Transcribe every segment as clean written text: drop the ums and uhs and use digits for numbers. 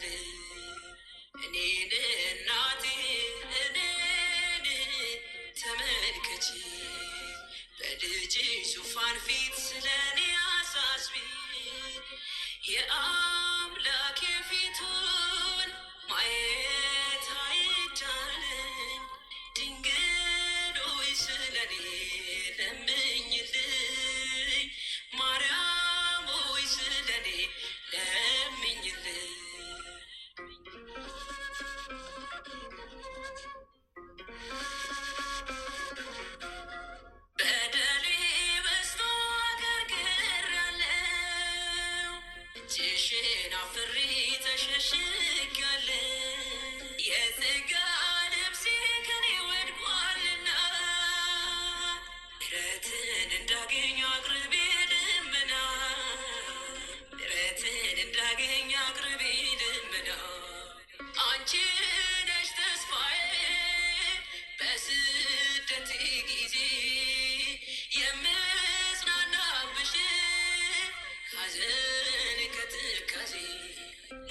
ለምኝልኝ እኔን እናቴ እኔን ተመልከቺ በልጅ ዙፋን ፊት ስለኔ አሳስቢ የአምላኬ ፊቱን ማየት አይቻለኝ ድንግል ሆይ ስለኔ ለምኝልኝ ማርያም ሆይ ስለኔ ለምኝልኝ በደሌ በዝቶ አገርግሬያለሁ እጅሽን አፍሬ ተሸሽጌያለሁ የሥጋ ልብሴ ከኔ ወድቋልና ምሕረትን እንዳገኝ አቅርቤ ልመና ምሕረትን እንዳገኝ አቅርቤ ልመና አንቺ ነሽ ተስፋዬ በስደቴ ጊዜ የምጽናናብሽ ሐዘን ከትካዜ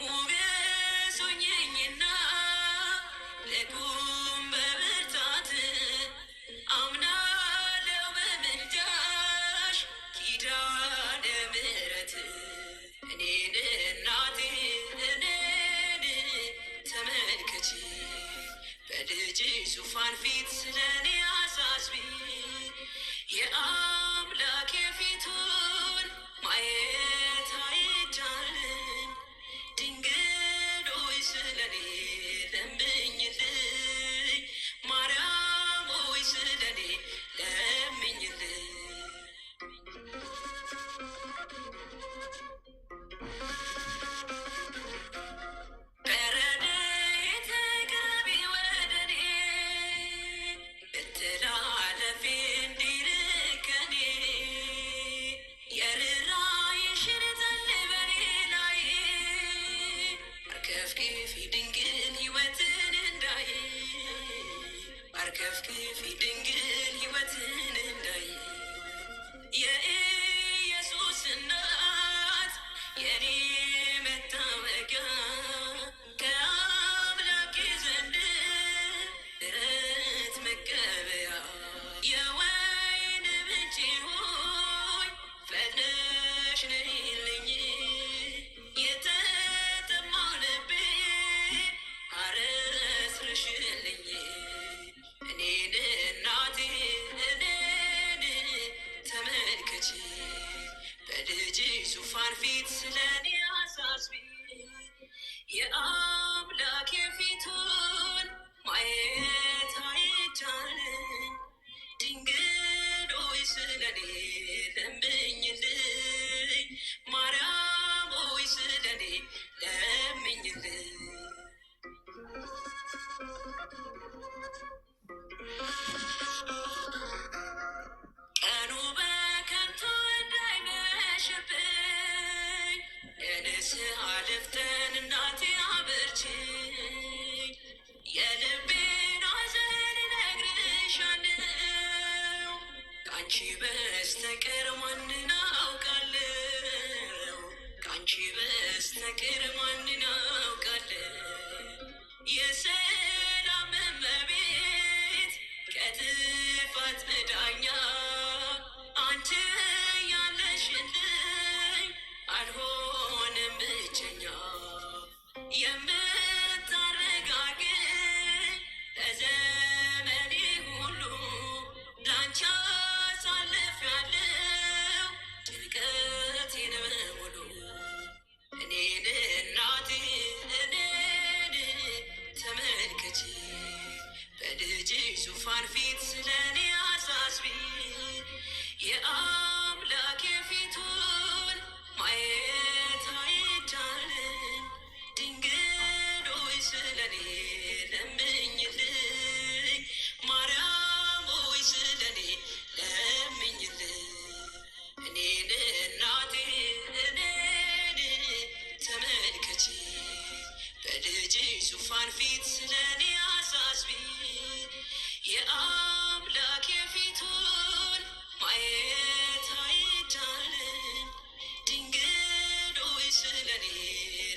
ሞገስ ሆኚኝና ልቁም በብርታት አምናለሁ በምልጃሽ ኪዳነ ምሕረት እኔን እናቴ እኔን ተመልከቺ በልጅ ዙፋን ፊት ስለኔ አሳስቢ የአምላኬ ፊቱን ማየት አይቻለኝ ድንግል ሆይ ስለኔ ለምኝልኝ ማርያም ሆይ ስለኔ ለምኝልኝ በረድኤት ቅረቢ ወደኔ መተላለፌ እንዲርቅ ከኔ የርኅራኄሽን ጠል በኔ ላይ አርከፍክፊ ድንግል ሕይወትን እንዳይ አርከፍክፊ ድንግል ሕይወትን እንዳይ የኢየሱስ እናት የኔ መታወቂያ ከአምላኬ ዘንድ ምሕረት መቀበያ የወይን ምንጭ ሆይ ፈጥነሽ ነይልኝ የተጠማው ልቤን አረስርሽልኝ እኔን እናቴ እኔን ተመልከቺ በልጅ ዙፋን ፊት ስለኔ አሳስቢ የአምላኬ ፊቱን ማየት አይቻለኝ ድንግል ሆይ ስለኔ ለምኝልኝ ማርያም ሆይ ስለኔ ለምኝልኝ ቀኑ በከንቱ እንዳይመሽብኝ የንስሐ ልፍተን እናቴ አበርችኝ የልቤን ሐዘን እነግርሻለሁ ከአንቺ በስተቀር ማንን አውቃለሁ ከአንቺ በስተቀር ማንን አውቃለሁ የሰላም እመቤት ከጥፋት መዳኛ አንቺ ያለሽልኝ አልሆንም ብቸኛ የምታረጋግኝ ለዘመኔ ሁሉ ላንቺ አሳልፌያለሁ ጭንቀቴን በሙሉ እኔን እናቴ እኔን ተመልከቺ በልጅ ዙፋን ፊት ስለኔ አሳስቢ የአምላኬ ፊቱን ማየት አይቻለኝ ድንግል ሆይ ስለኔ ለምኝልኝ ማርያም ሆይ ስለኔ ለምኝልኝ እኔን እናቴ እኔን ተመልከቺ በልጅ ዙፋን ፊት ስለኔ አሳስቢ የአምላኬ ፊቱን ማየት አይቻለኝ ድንግል ሆይ ስለኔ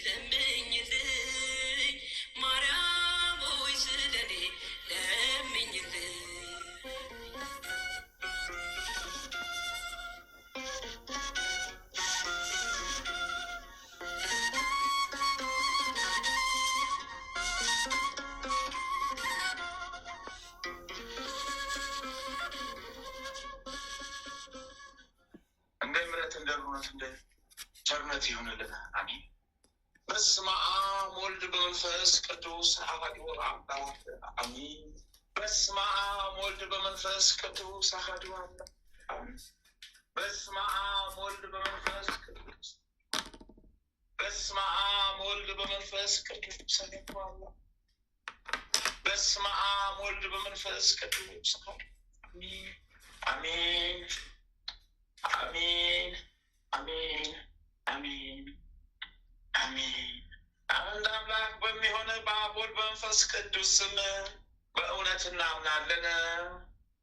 ለምኝልኝ እውነት ይሁንልን። አሜን። በስመ አብ ወልድ በመንፈስ ቅዱስ አሐዱ አምላክ አሜን። በስመ አብ ወልድ በመንፈስ ቅዱስ አሐዱ አምላክ አሜን። በስመ አብ ወልድ በመንፈስ ቅዱስ በስመ አብ ወልድ በመንፈስ ቅዱስ አሐዱ አምላክ በስመ አብ ወልድ በመንፈስ ቅዱስ አሜን አሜን አሜን አሜን አሜን አሜን። አንድ አምላክ በሚሆን በአብ ወልድ በመንፈስ ቅዱስ ስም በእውነት እናምናለን።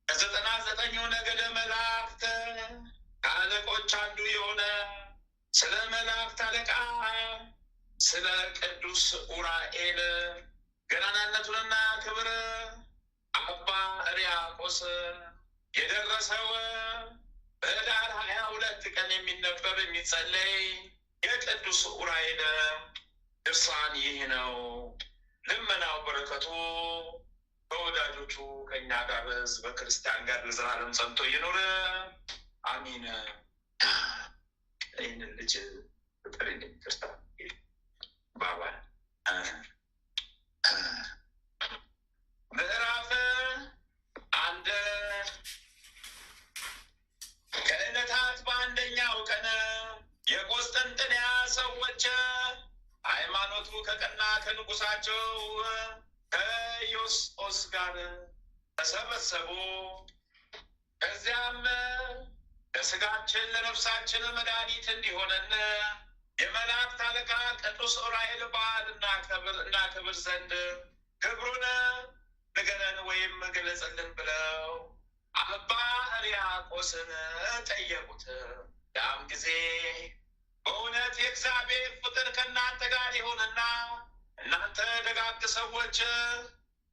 ከ99 ነገደ መላእክት ከአለቆች አንዱ የሆነ ስለ መላእክት አለቃ ስለ ቅዱስ ኡራኤል ገናናነቱንና ክብር አባ ሕርያቆስ የደረሰው በኅዳር 22 ቀን የሚነበብ የሚጸለይ የቅዱስ ኡራኤል ድርሳን ይህ ነው። ልመናው በረከቱ በወዳጆቹ ከእኛ ጋር ሕዝበ ክርስቲያን ጋር ለዘላለም ጸንቶ ይኑር አሚን። ይህንን ልጅ ፍቅር ክርስታ ባባ ምዕራፍ 1 ከዕለታት በአንደኛው ቀን የቆስጠንጥንያ ሰዎች ሃይማኖቱ ከቀና ከንጉሳቸው ከዮስጦስ ጋር ተሰበሰቡ። ከዚያም ለስጋችን ለነፍሳችን መድኃኒት እንዲሆነን የመላእክት አለቃ ቅዱስ ኡራኤል በዓል እናከብር ዘንድ ክብሩን ንገረን ወይም ገለጽልን ብለው አባ ሕርያቆስን ጠየቁት። ያም ጊዜ በእውነት የእግዚአብሔር ፍቅር ከእናንተ ጋር ይሁንና እናንተ ደጋግ ሰዎች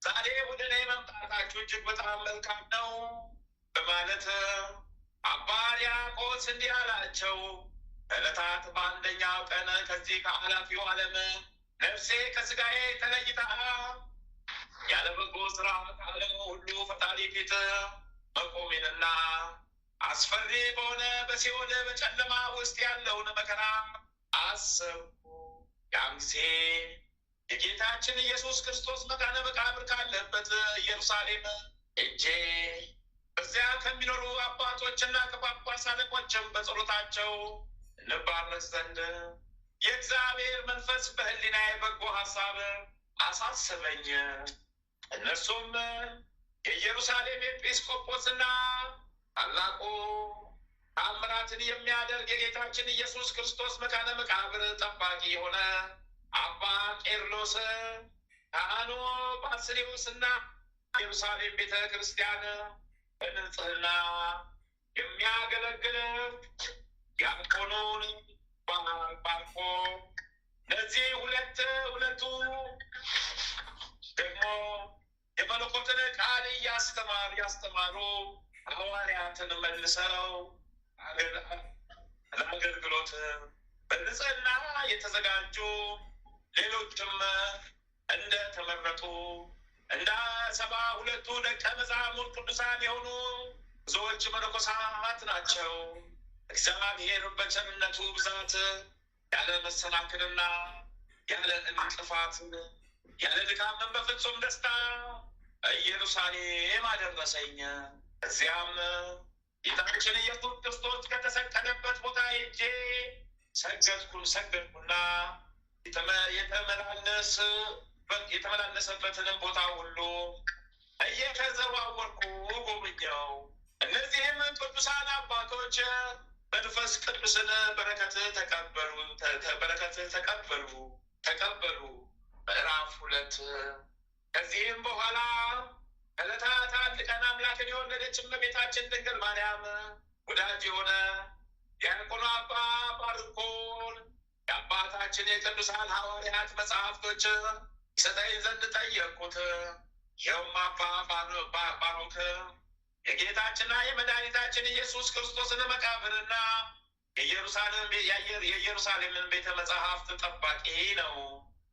ዛሬ ወደ እኔ መምጣታችሁ እጅግ በጣም መልካም ነው በማለት አባ ሕርያቆስ እንዲህ አላቸው። ዕለታት በአንደኛው ቀን ከዚህ ከኃላፊው ዓለም ነፍሴ ከስጋዬ ተለይታ ያለ በጎ ስራ ከዓለሙ ሁሉ ፈጣሪ ፊት መቆሜንና አስፈሪ በሆነ በሲኦል በጨለማ ውስጥ ያለውን መከራ አሰብኩ። ያን ጊዜ የጌታችን ኢየሱስ ክርስቶስ መካነ መቃብር ካለበት ኢየሩሳሌም ሄጄ በዚያ ከሚኖሩ አባቶችና ከጳጳስ አለቆችም በጸሎታቸው እንባረክ ዘንድ የእግዚአብሔር መንፈስ በሕሊናዬ በጎ ሀሳብ አሳሰበኝ። እነርሱም የኢየሩሳሌም ኤጲስቆጶስና ታላቁ ተአምራትን የሚያደርግ የጌታችን ኢየሱስ ክርስቶስ መካነ መቃብር ጠባቂ የሆነ አባ ቄርሎስ፣ ካህኑ ባስልዮስና ኢየሩሳሌም ቤተ ክርስቲያን በንጽሕና የሚያገለግል ዲያቆኑን ባርኮ እነዚህ ሁለቱ ደግሞ የመለኮትን ቃል ያስተማሩ ሐዋርያትን መልሰው ለአገልግሎት በንጽሕና የተዘጋጁ ሌሎችም እንደተመረጡ እንደ 72 ደቀ መዛሙርት ቅዱሳን የሆኑ ብዙዎች መነኮሳት ናቸው። እግዚአብሔር በቸርነቱ ብዛት ያለ መሰናክልና ያለ እንቅፋት ያለ ድካምን በፍጹም ደስታ ኢየሩሳሌም አደረሰኝ። እዚያም ጌታችን ኢየሱስ ክርስቶስ ከተሰቀለበት ቦታ ሄጄ ሰገድኩና የተመላለሰበትንም ቦታ ሁሉ እየተዘዋወርኩ ጎብኘው። እነዚህም ቅዱሳን አባቶች መንፈስ ቅዱስን በረከት ተቀበሉ። ምዕራፍ 2 ከዚህም በኋላ ዕለታት አንድ ቀን አምላክን የወለደች እመቤታችን ድንግል ማርያም ወዳጅ የሆነ ዲያቆኑ አባ ባርኮን የአባታችን የቅዱሳን ሐዋርያት መጽሐፍቶች ይሰጠኝ ዘንድ ጠየቅኩት። ይኸውም አባ ባሮክ የጌታችንና የመድኃኒታችን ኢየሱስ ክርስቶስን መቃብርና የኢየሩሳሌምን ቤተ መጽሐፍት ጠባቂ ነው።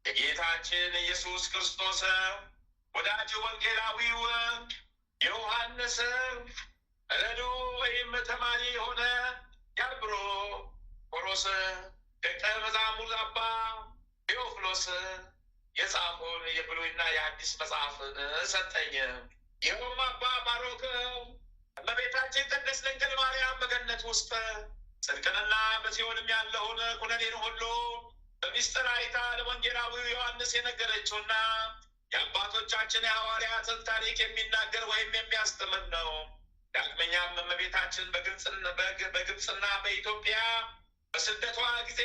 የጌታችን ኢየሱስ ክርስቶስ ወዳጅ ወንጌላዊው ዮሐንስ ረዱ ወይም ተማሪ የሆነ ያብሮ ቆሮስ ደቀ መዛሙር አባ ቴዎፍሎስ የጻፈውን የብሉይና የአዲስ መጽሐፍን ሰጠኝ። ይኸውም አባ ባሮክ እመቤታችን ቅድስት ድንግል ማርያም በገነት ውስጥ ጽድቅንና በሲኦልም ያለውን ኩነኔን ሁሉ በሚስጥር አይታ ለወንጌላዊው ዮሐንስ የነገረችውና የአባቶቻችን የሐዋርያትን ታሪክ የሚናገር ወይም የሚያስተምር ነው። ዳግመኛም እመቤታችን በግብፅና በኢትዮጵያ በስደቷ ጊዜ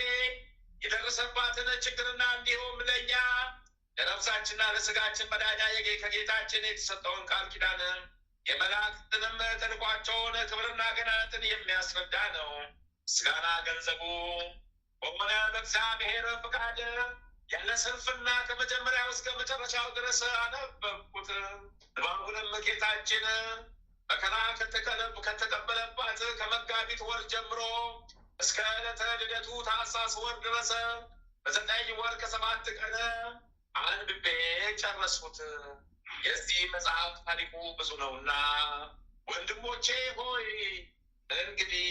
የደረሰባትን ችግርና እንዲሁም ለእኛ ለነፍሳችንና ለስጋችን መዳኛ ከጌታችን የተሰጠውን ቃል ኪዳን የመላእክትንም ተልኳቸውን ክብርና ገናነትን የሚያስረዳ ነው። ምስጋና ገንዘቡ በሆነ በእግዚአብሔር ፍቃድ ያለ ስንፍና ከመጀመሪያው እስከ መጨረሻው ድረስ አነበብኩት። ንባቡንም ጌታችን መከራ ከተቀበለባት ከመጋቢት ወር ጀምሮ እስከ ዕለተ ልደቱ ታኅሳስ ወር ድረስ በ9 ወር ከ7 ቀን አንብቤ ጨረስኩት። የዚህ መጽሐፍ ታሪኩ ብዙ ነውና ወንድሞቼ ሆይ እንግዲህ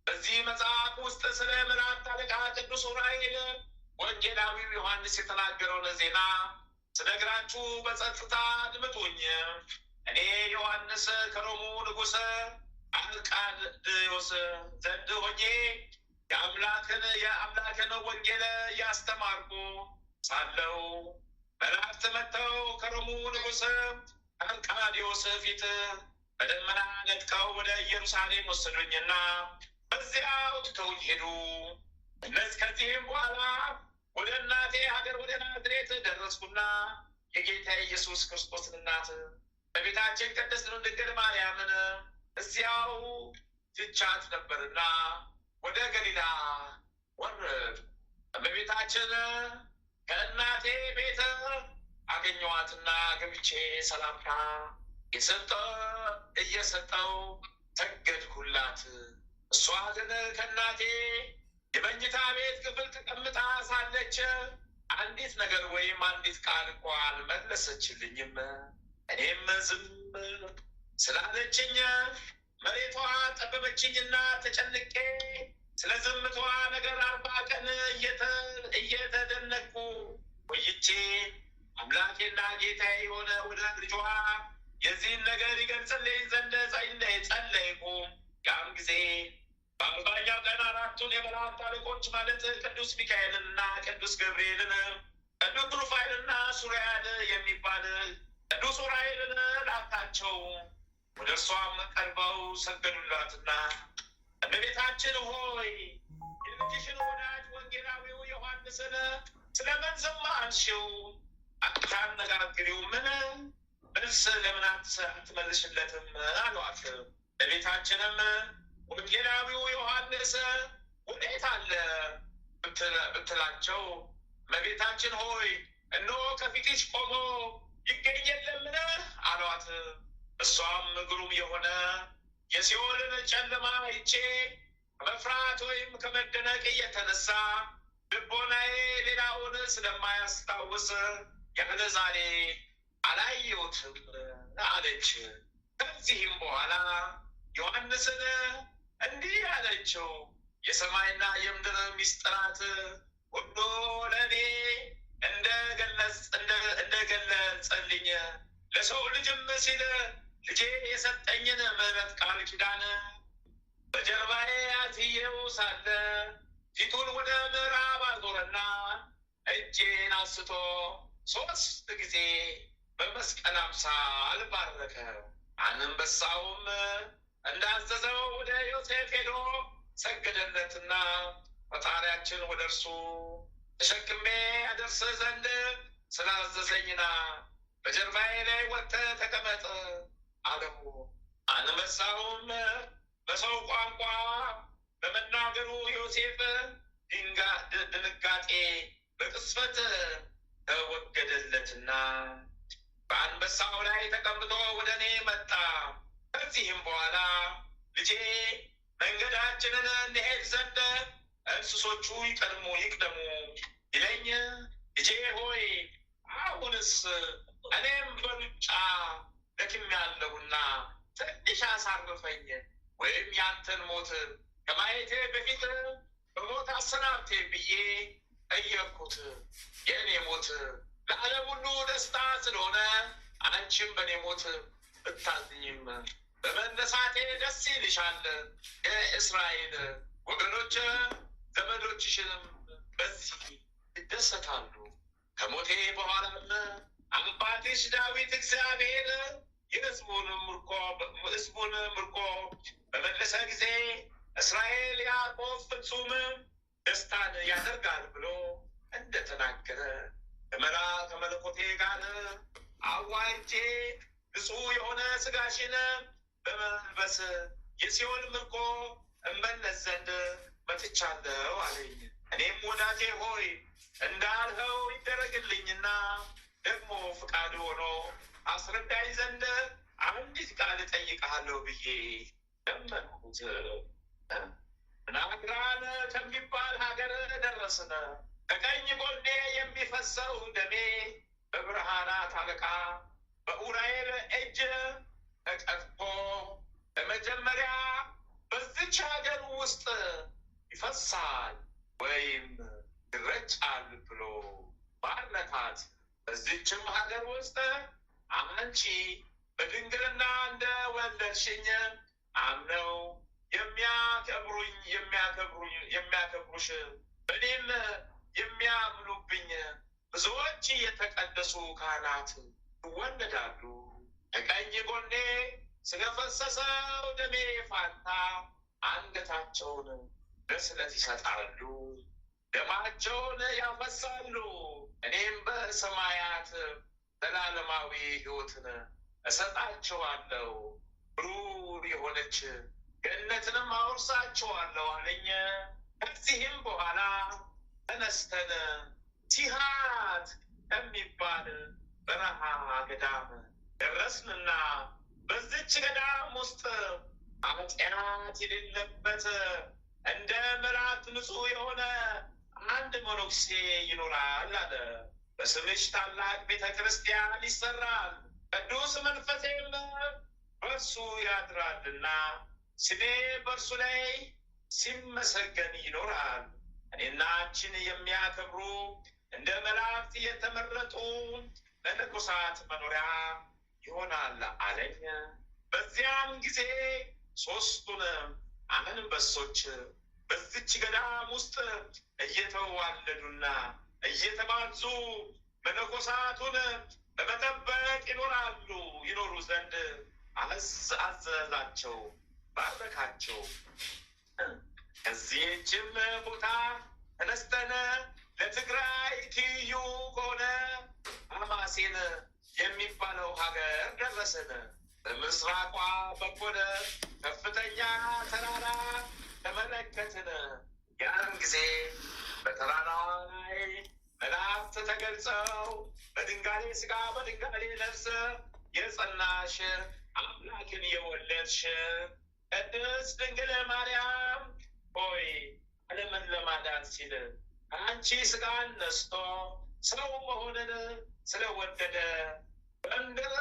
በዚህ መጽሐፍ ውስጥ ስለ መላእክት አለቃ ቅዱስ ዑራኤል ወንጌላዊው ዮሐንስ የተናገረውን ዜና ስነግራችሁ በጸጥታ አድምጡኝ። እኔ ዮሐንስ ከሮሙ ንጉሥ አርቃድዮስ ዘንድ ሆኜ የአምላክን ወንጌል እያስተማርኩ ሳለው መላእክት መጥተው ከሮሙ ንጉሥ አርቃድዮስ ፊት በደመና ነጥቀው ወደ ኢየሩሳሌም ወሰዱኝና በዚያው ትተውኝ ሄዱ። ከዚህም በኋላ ወደ እናቴ ሀገር ወደ ናዝሬት ደረስኩና የጌታ ኢየሱስ ክርስቶስን እናት በቤታችን ቅድስት ድንግል ማርያምን እዚያው ትቻት ነበርና ወደ ገሊላ ወረድኩ። በቤታችን ከእናቴ ቤት አገኘኋትና ገብቼ ሰላምታ እየሰጠው ሰገድኩላት። እሷ ግን ከእናቴ የመኝታ ቤት ክፍል ተቀምጣ ሳለች አንዲት ነገር ወይም አንዲት ቃል እንኳ አልመለሰችልኝም። እኔም ዝም ስላለችኝ መሬቷ ጠበበችኝና ተጨንቄ ስለ ዝምቷ ነገር 40 ቀን እየተደነቅኩ ቆይቼ አምላኬና ጌታ የሆነ ወደ ልጇ የዚህን ነገር ይገልጽልኝ ዘንድ ጸለይኩ። ያም ጊዜ በ40ኛው ቀን 4ቱን የመላእክት አለቆች ማለት ቅዱስ ሚካኤልንና ቅዱስ ገብርኤልን፣ ቅዱስ ሩፋኤልና ሱሪያል የሚባል ቅዱስ ዑራኤልን ላካቸው። ወደ እርሷም ቀርበው ሰገዱላትና እመቤታችን ሆይ የልጅሽን ወዳጅ ወንጌላዊው ዮሐንስን ስለምን ዝም አልሽው? አታነጋግሪው? ምን መልስ ለምን አትመልሽለትም? አሏት። እመቤታችንም ወንጌላዊው ዮሐንስ ወዴት አለ ብትላቸው እመቤታችን ሆይ እነሆ ከፊትሽ ቆሞ ይገኝ የለምን? አሏት። እሷም ግሩም የሆነ የሲኦልን ጨለማ አይቼ ከመፍራት ወይም ከመደነቅ የተነሳ ልቦናዬ ሌላውን ስለማያስታውስ ያለ ዛሬ አላየሁትም አለች። ከዚህም በኋላ ዮሐንስን እንዲህ አለችው፣ የሰማይና የምድር ምስጢራት ሁሉ ለእኔ እንደገለጸልኝ ለሰው ልጅም ሲል ልጄ የሰጠኝን ምሕረት ቃል ኪዳን በጀርባዬ አዝዬው ሳለ ፊቱን ወደ ምዕራብ አዞረና እጄን አንስቶ 3 ጊዜ በመስቀል አምሳል ባረከ። አንበሳውም እንዳዘዘው ወደ ዮሴፍ ሄዶ ሰገደለትና ፈጣሪያችን ወደ እርሱ ተሸክሜ አደርስ ዘንድ ስላዘዘኝና በጀርባዬ ላይ ወጥተህ ተቀመጥ አለው። አንበሳውም በሰው ቋንቋ በመናገሩ ዮሴፍ ድንጋጤ በቅጽበት ተወገደለትና በአንበሳው ላይ ተቀምጦ ወደ እኔ መጣ። ከዚህም በኋላ ልጄ መንገዳችንን እንሄድ ዘንድ እንስሶቹ ይቅደሙ ይለኝ። ልጄ ሆይ አሁንስ እኔም በሩጫ ደክሜያለሁና ትንሽ አሳርፈኝ፣ ወይም ያንተን ሞት ከማየቴ በፊት በሞት አሰናብቴ ብዬ ጠየቅኩት። የእኔ ሞት ለዓለም ሁሉ ደስታ ስለሆነ አንቺም በእኔ ሞት ብታዝኝም በመነሳቴ ደስ ይልሻል። የእስራኤል ወገኖች ዘመዶችሽንም በዚህ ይደሰታሉ። ከሞቴ በኋላም አባትሽ ዳዊት እግዚአብሔር የሕዝቡን ምርኮ በመለሰ ጊዜ እስራኤል ያዕቆብ ፍጹም ደስታን ያደርጋል ብሎ እንደተናገረ ከመለኮቴ ጋር አዋይቼ ንጹሕ የሆነ ስጋሽን በመልበስ የሲኦል ምርኮ እመለስ ዘንድ መጥቻለሁ አለኝ። እኔም ወዳጄ ሆይ እንዳልኸው ይደረግልኝና ደግሞ ፍቃድ ሆኖ አስረዳኝ ዘንድ አንዲት ቃል እጠይቅሃለሁ ብዬ ለመንኩት። ናግራን ከሚባል ሀገር ደረስን። ከቀኝ ጎኔ የሚፈሰው ደሜ በብርሃናት አለቃ በኡራኤል እጅ ተቀድቶ ለመጀመሪያ በዚች ሀገር ውስጥ ይፈሳል ወይም ይረጫል ብሎ ባረካት። በዚችም ሀገር ውስጥ አንቺ በድንግልና እንደ ወለድሽኝ አምነው የሚያከብሩሽ በእኔም የሚያምኑብኝ ብዙዎች የተቀደሱ ካህናት ይወለዳሉ። ከቀኝ ጎኔ ስለፈሰሰው ደሜ ፋንታ አንገታቸውን ለስለት ይሰጣሉ፣ ደማቸውን ያፈሳሉ። እኔም በሰማያት ዘላለማዊ ሕይወትን እሰጣቸዋለሁ፣ ብሩር የሆነች ገነትንም አውርሳቸዋለሁ አለኝ። ከዚህም በኋላ ተነስተን ሲሃት ከሚባል በረሃ ገዳም ደረስንና በዚች ገዳም ውስጥ ኃጢአት የሌለበት እንደ መላእክት ንጹሕ የሆነ አንድ መነኩሴ ይኖራል አለ። በስምሽ ታላቅ ቤተ ክርስቲያን ይሰራል፣ ቅዱስ መንፈሴም በእርሱ ያድራልና ስሜ በእርሱ ላይ ሲመሰገን ይኖራል። እኔና አንቺን የሚያከብሩ እንደ መላእክት የተመረጡ ለንጉሳት መኖሪያ ይሆናል አለኝ። በዚያም ጊዜ ሦስቱን አንበሶች በዚች ገዳም ውስጥ እየተዋለዱና እየተባዙ መነኮሳቱን በመጠበቅ ይኖሩ ዘንድ አዘዛቸው፣ ባረካቸው። ከዚህችም ቦታ ተነስተን ለትግራይ ትይዩ ከሆነ አማሴን የሚባለው ሀገር ደረስን። በምስራቋ በኩል ከፍተኛ ተራራ ተመለከትን። ያን ጊዜ በተራራዋ ላይ መላእክት ተገልጸው በድንጋሌ ሥጋ በድንጋሌ ነፍስ የጸናሽ አምላክን የወለድሽ ቅድስት ድንግል ማርያም ሆይ ዓለምን ለማዳን ሲል ከአንቺ ሥጋን ነስቶ ሰው መሆንን ስለወደደ በምድር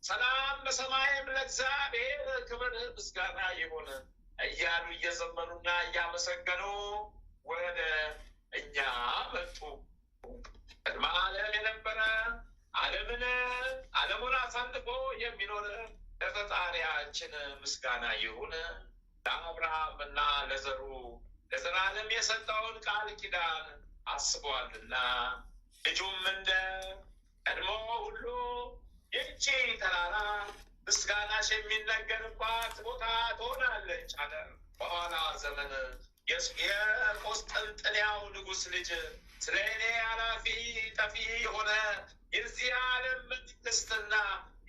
ሰላም በሰማይም ለእግዚአብሔር ክብር ምስጋና ይሁን እያሉ እየዘመኑና እያመሰገኑ ወደ እኛ መጡ። ቅድመ ዓለም የነበረ ዓለሙን አሳልፎ የሚኖር ለፈጣሪያችን ምስጋና ይሁን። ለአብርሃም እና ለዘሩ ለዘላለም የሰጠውን ቃል ኪዳን አስቧልና ልጁም እንደ ቀድሞ ሁሉ ይህቺ ተራራ ምስጋናሽ የሚነገርባት ቦታ ትሆናለች አለ። በኋላ ዘመን የቆስጠንጥንያው ንጉሥ ልጅ ስለ እኔ ኃላፊ ጠፊ የሆነ የዚህ ዓለም መንግሥትና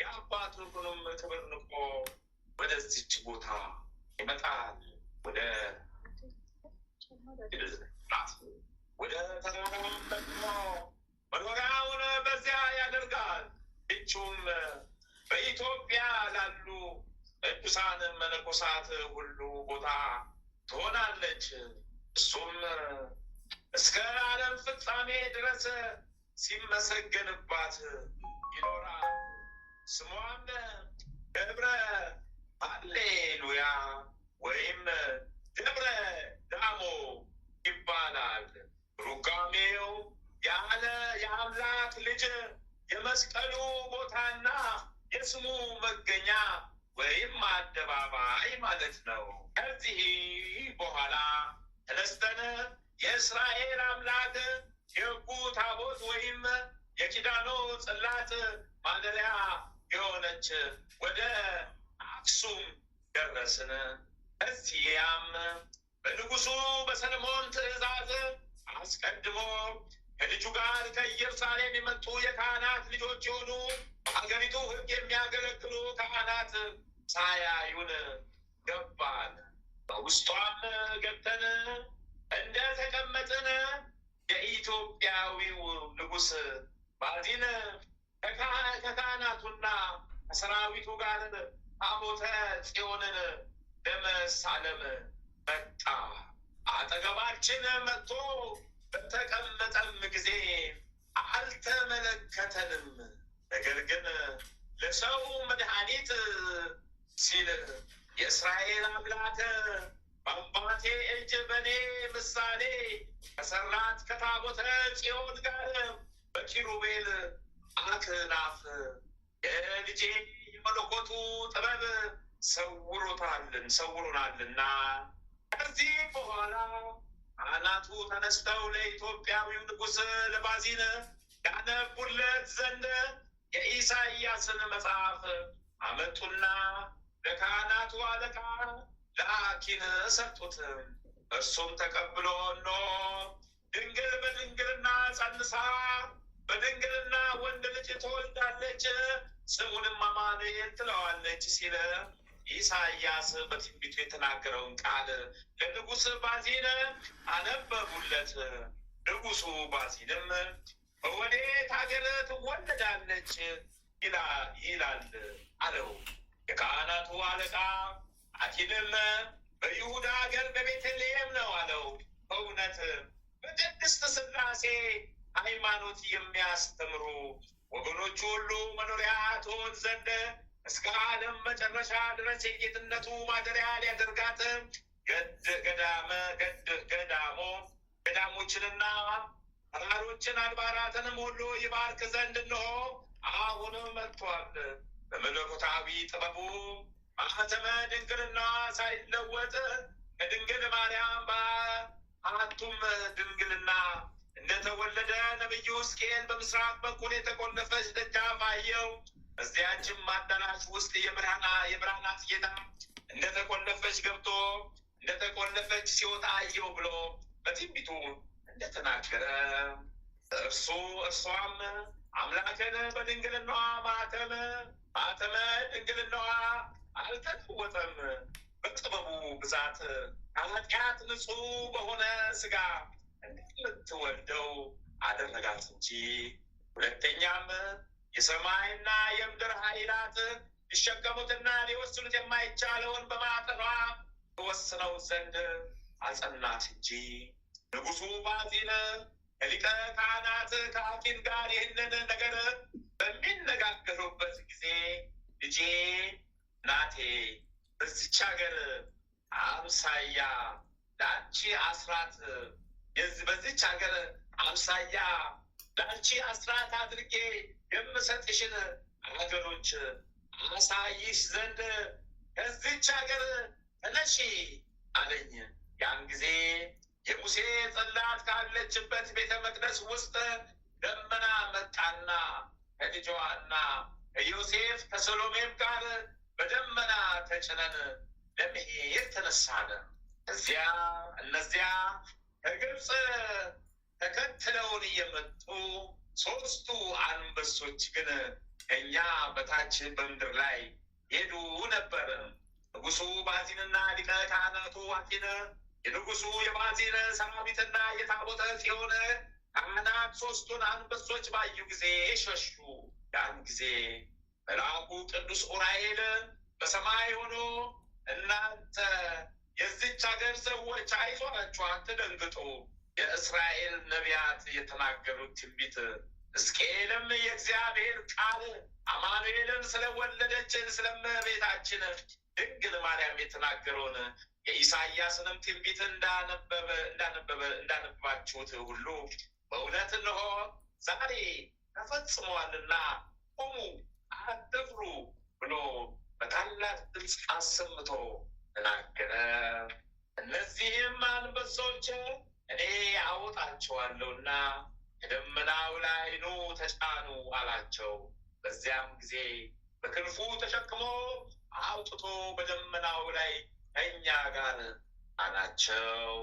የአባቱንም ክብር ንቆ ወደዚች ቦታ ይመጣል። ወደ ተራራው ደግሞ መኖሪያውን በዚያ ያደርጋል። ይህችውም በኢትዮጵያ ላሉ ቅዱሳን መነኮሳት ሁሉ ቦታ ትሆናለች። እሱም እስከ ዓለም ፍጻሜ ድረስ ሲመሰገንባት ይኖራል። ስሟም ደብረ ሃሌሉያ ወይም ደብረ ዳሞ ይባላል። ሩጋሜው ያለ የአምላክ ልጅ የመስቀሉ ቦታና የስሙ መገኛ ወይም አደባባይ ማለት ነው። ከዚህ በኋላ ተነስተን የእስራኤል አምላክ የሕጉ ታቦት ወይም የኪዳኑ ጽላት ማደሪያ የሆነች ወደ አክሱም ደረስን። እዚያም በንጉሱ በሰለሞን ትእዛዝ አስቀድሞ ከልጁ ጋር ከኢየሩሳሌም የመጡ የካህናት ልጆች የሆኑ በሀገሪቱ ሕግ የሚያገለግሉ ካህናት ሳያዩን ገባን። በውስጧም ገብተን እንደ ተቀመጥን የኢትዮጵያዊው ንጉሥ ባዚን ከካህናቱና ከሰራዊቱ ጋር ታቦተ ጽዮንን ለመሳለም መጣ። አጠገባችን መጥቶ በተቀመጠም ጊዜ አልተመለከተንም። ነገር ግን ለሰው መድኃኒት ሲል የእስራኤል አምላክ በአባቴ እጅ በኔ ምሳሌ ከሰራት ከታቦተ ጽዮን ጋር በኪሩቤል አክናፍ የልጄ የመለኮቱ ጥበብ ሰውሮናልና ከዚህ በኋላ ካህናቱ ተነስተው ለኢትዮጵያዊው ንጉሥ ለባዚን ያነቡለት ዘንድ የኢሳይያስን መጽሐፍ አመጡና ለካህናቱ አለቃ ለአኪን ሰጡት። እርሱም ተቀብሎ እነሆ ድንግል በድንግልና ጸንሳ በድንግልና ወንድ ልጅ ትወልዳለች፣ ስሙንም አማኑኤል ትለዋለች ሲል ኢሳይያስ በትንቢቱ የተናገረውን ቃል ለንጉሥ ባዚን አነበቡለት። ንጉሡ ባዚንም በወዴት ሀገር ትወለዳለች ይላል አለው። የካህናቱ አለቃ አኪንም በይሁዳ ሀገር በቤተልሔም ነው አለው። በእውነት በቅድስት ሥላሴ ሃይማኖት የሚያስተምሩ ወገኖቹ ሁሉ መኖሪያ ትሆን ዘንድ እስከ ዓለም መጨረሻ ድረስ የጌትነቱ ማደሪያ ሊያደርጋት ገዳሞችንና ተራሮችን አድባራትንም ሁሉ ይባርክ ዘንድ እነሆ አሁንም መጥቷል። በመለኮታዊ ጥበቡ ማኅተመ ድንግልና ሳይለወጥ ከድንግል ማርያም በአቱም ድንግልና እንደተወለደ ነቢዩ ሕዝቅኤል በምስራቅ በኩል የተቆለፈች ደጃፍ አየው። በዚያችም አዳራሽ ውስጥ የብርሃናት ጌታ እንደተቆለፈች ገብቶ እንደተቆለፈች ሲወጣ አየው ብሎ በትንቢቱ እንደተናገረ እርሷም አምላክን በድንግልናዋ ማኅተመ ድንግልናዋ አልተለወጠም። በጥበቡ ብዛት ከኃጢአት ንጹሕ በሆነ ሥጋ እንደምትወልደው አደረጋት እንጂ። ሁለተኛም የሰማይና የምድር ኃይላት ሊሸከሙትና ሊወስኑት የማይቻለውን በማኅፀኗ ተወስነው ዘንድ አጸናት እንጂ። ንጉሡ ባዚን ከሊቀ ካህናት ከአኪን ጋር ይህንን ነገር በሚነጋገሩበት ጊዜ ልጄ ናቴ በዚች ሀገር አምሳያ ለአንቺ አስራት በዚች ሀገር አምሳያ ለአንቺ አስራት አድርጌ የምሰጥሽን ሀገሮች አሳይሽ ዘንድ ከዚች ሀገር ተነሺ አለኝ። ያን ጊዜ የሙሴ ጽላት ካለችበት ቤተ መቅደስ ውስጥ ደመና መጣና ከልጇና ከዮሴፍ ከሰሎሜም ጋር በደመና ተጭነን ለመሄድ ተነሳን። እነዚያ ከግብፅ ተከትለውን የመጡ ሦስቱ አንበሶች ግን ከእኛ በታች በምድር ላይ ሄዱ ነበር። ንጉሡ ባዚንና ሊቀ ካህናቱ አኪን የንጉሡ የባዚን ሰራዊትና የታቦተ ጽዮን ካህናት ሦስቱን አንበሶች ባዩ ጊዜ ሸሹ። ያን ጊዜ መልአኩ ቅዱስ ዑራኤል በሰማይ ሆኖ እናንተ የዚች ሀገር ሰዎች አይዟችሁ፣ አትደንግጡ፣ የእስራኤል ነቢያት የተናገሩት ትንቢት ሕዝቅኤልም የእግዚአብሔር ቃል አማኑኤልን ስለወለደችን ስለእመቤታችን ድንግል ማርያም የተናገረውን የኢሳይያስንም ትንቢት እንዳነበባችሁት ሁሉ በእውነት እነሆ ዛሬ ተፈጽሟልና ቁሙ አትፍሩ ብሎ በታላቅ ድምፅ አሰምቶ ተናገረ። እነዚህም አንበሶች እኔ አወጣቸዋለሁና ከደመናው ላይ ኑ ተጫኑ አላቸው። በዚያም ጊዜ በክንፉ ተሸክሞ አውጥቶ በደመናው ላይ ከእኛ ጋር አናቸው።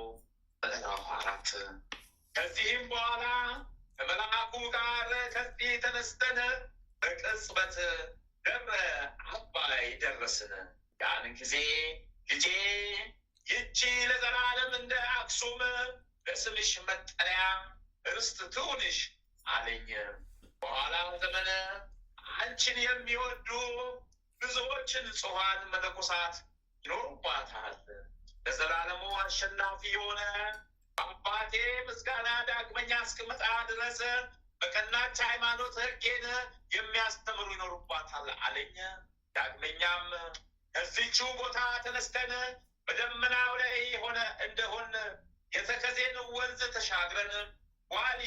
ምዕራፍ 4 ከዚህም በኋላ ከመልአኩ ጋር ከዚህ ተነስተን በቅጽበት ደብረ አባይ ደረስን። ያን ጊዜ ልጄ ይህች ለዘላለም እንደ አክሱም ለስምሽ መጠሪያ ርስት ትሁንሽ አለኝ። በኋላ ዘመን አንቺን የሚወዱ ብዙዎች ንጹሐን መነኮሳት ይኖሩባታል። ለዘላለሙ አሸናፊ የሆነ በአባቴ ምስጋና ዳግመኛ እስክመጣ ድረስ በቀናች ሃይማኖት ሕጌን የሚያስተምሩ ይኖሩባታል አለኝ። ዳግመኛም ከዚችው ቦታ ተነስተን በደመናው ላይ ሆነ እንደሆን የተከዜን ወንዝ ተሻግረን ዋሊ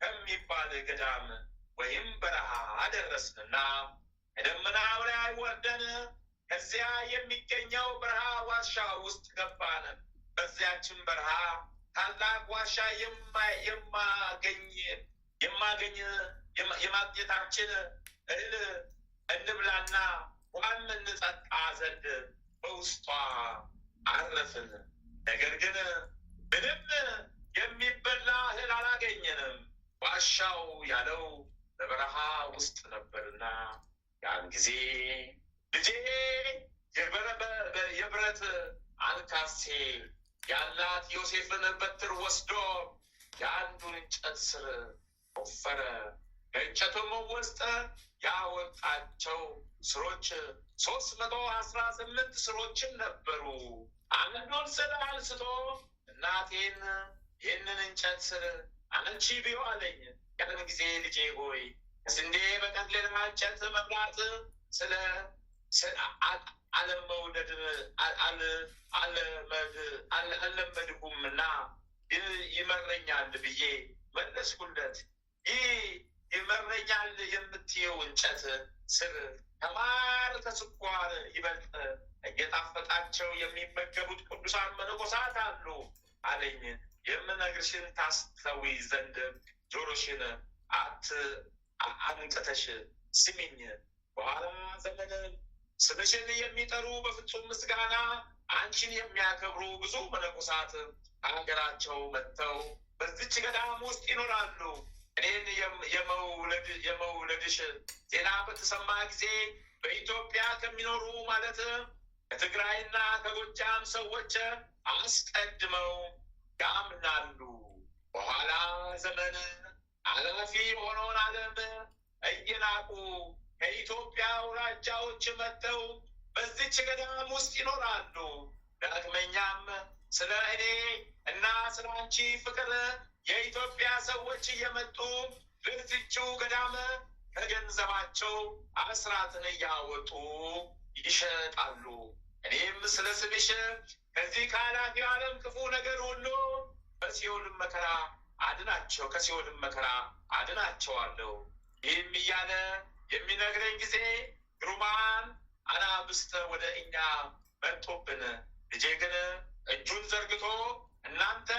ከሚባል ገዳም ወይም በረሃ አደረስንና ከደመናው ላይ ወርደን ከዚያ የሚገኘው በረሃ ዋሻ ውስጥ ገባን። በዚያችን በረሃ ታላቅ ዋሻ የማግኘታችን እህል እንብላና ውሃም እንጠጣ ዘንድ በውስጧ አረፍን። ነገር ግን ምንም የሚበላ እህል አላገኘንም። ዋሻው ያለው በበረሃ ውስጥ ነበርና ያን ጊዜ ልጄ የብረት አንካሴ ያላት ዮሴፍን በትር ወስዶ የአንዱን እንጨት ስር ቆፈረ። ከእንጨቱም ውስጥ ያወጣቸው ስሮች 318 ስሮችን ነበሩ። አንዱን ስር አንስቶ እናቴን ይህንን እንጨት ስር አንቺ ቢዮ አለኝ። ያን ጊዜ ልጄ ሆይ ከስንዴ በቀር ሌላ እንጨት መብላት አልለመድሁምና ይመረኛል ብዬ መለስኩለት። ይህ ይመረኛል የምትየው እንጨት ስር ከማር ከስኳር ይበልጥ እየጣፈጣቸው የሚመገቡት ቅዱሳን መነኮሳት አሉ አለኝ። የምነግርሽን ታስተውይ ዘንድ ጆሮሽን አንቅተሽ ስሚኝ። በኋላ ዘመን ስምሽን የሚጠሩ በፍጹም ምስጋና አንቺን የሚያከብሩ ብዙ መነኮሳት ከሀገራቸው መጥተው በዚች ገዳም ውስጥ ይኖራሉ። እኔን የመውለድሽ ዜና በተሰማ ጊዜ በኢትዮጵያ ከሚኖሩ ማለት ከትግራይና ከጎጃም ሰዎች አስቀድመው ያምናሉ። በኋላ ዘመን አላፊ የሆነውን ዓለም እየናቁ ከኢትዮጵያ አውራጃዎች መጥተው በዚች ገዳም ውስጥ ይኖራሉ። ዳግመኛም ስለ እኔ እና ስለ አንቺ ፍቅር የኢትዮጵያ ሰዎች እየመጡ በዚችው ገዳም ከገንዘባቸው አስራትን እያወጡ ይሸጣሉ። እኔም ስለ ስምሽ ከዚህ ከኃላፊው ዓለም ክፉ ነገር ሁሉ ከሲኦልም መከራ አድናቸዋለሁ። ይህም እያለ የሚነግረኝ ጊዜ ግሩማን አናብስት ወደ እኛ መጡብን። ልጄ ግን እጁን ዘርግቶ እናንተ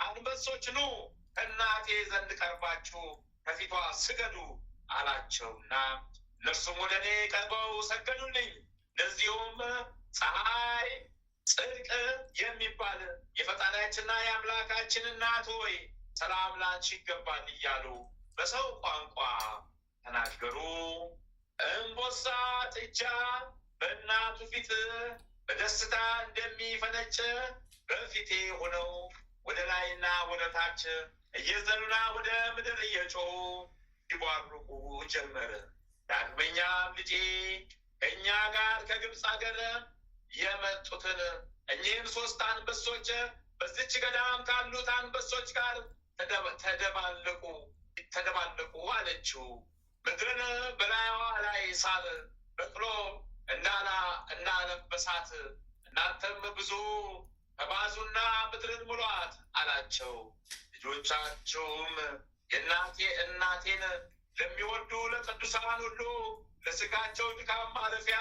አንበሶች ኑ ከእናቴ ዘንድ ቀርባችሁ ከፊቷ ስገዱ አላቸውና እነርሱም ወደ እኔ ቀርበው ሰገዱልኝ። እንደዚሁም ፀሐይ ጽድቅ የሚባል የፈጣሪያችንና የአምላካችን እናት ሆይ ሰላም ላንቺ ይገባል እያሉ በሰው ቋንቋ ተናገሩ። እምቦሳ ጥጃ በእናቱ ፊት በደስታ እንደሚፈነጭ በፊቴ ሆነው ወደ ላይና ወደ ታች እየዘሉና ወደ ምድር እየጮሁ ይቧርቁ ጀመር። ዳግመኛም ልጄ ከእኛ ጋር ከግብፅ ሀገር የመጡትን እኚህን 3 አንበሶች በዚች ገዳም ካሉት አንበሶች ጋር ተደባለቁ አለችው። ምድርን በላይዋ ላይ ሳር በቅሎ እንዳለበሳት እናንተም ብዙ ተባዙና ምድርን ሙሏት አላቸው። ልጆቻቸውም እናቴን ለሚወዱ ለቅዱሳን ሁሉ ለስጋቸው ድካም ማረፊያ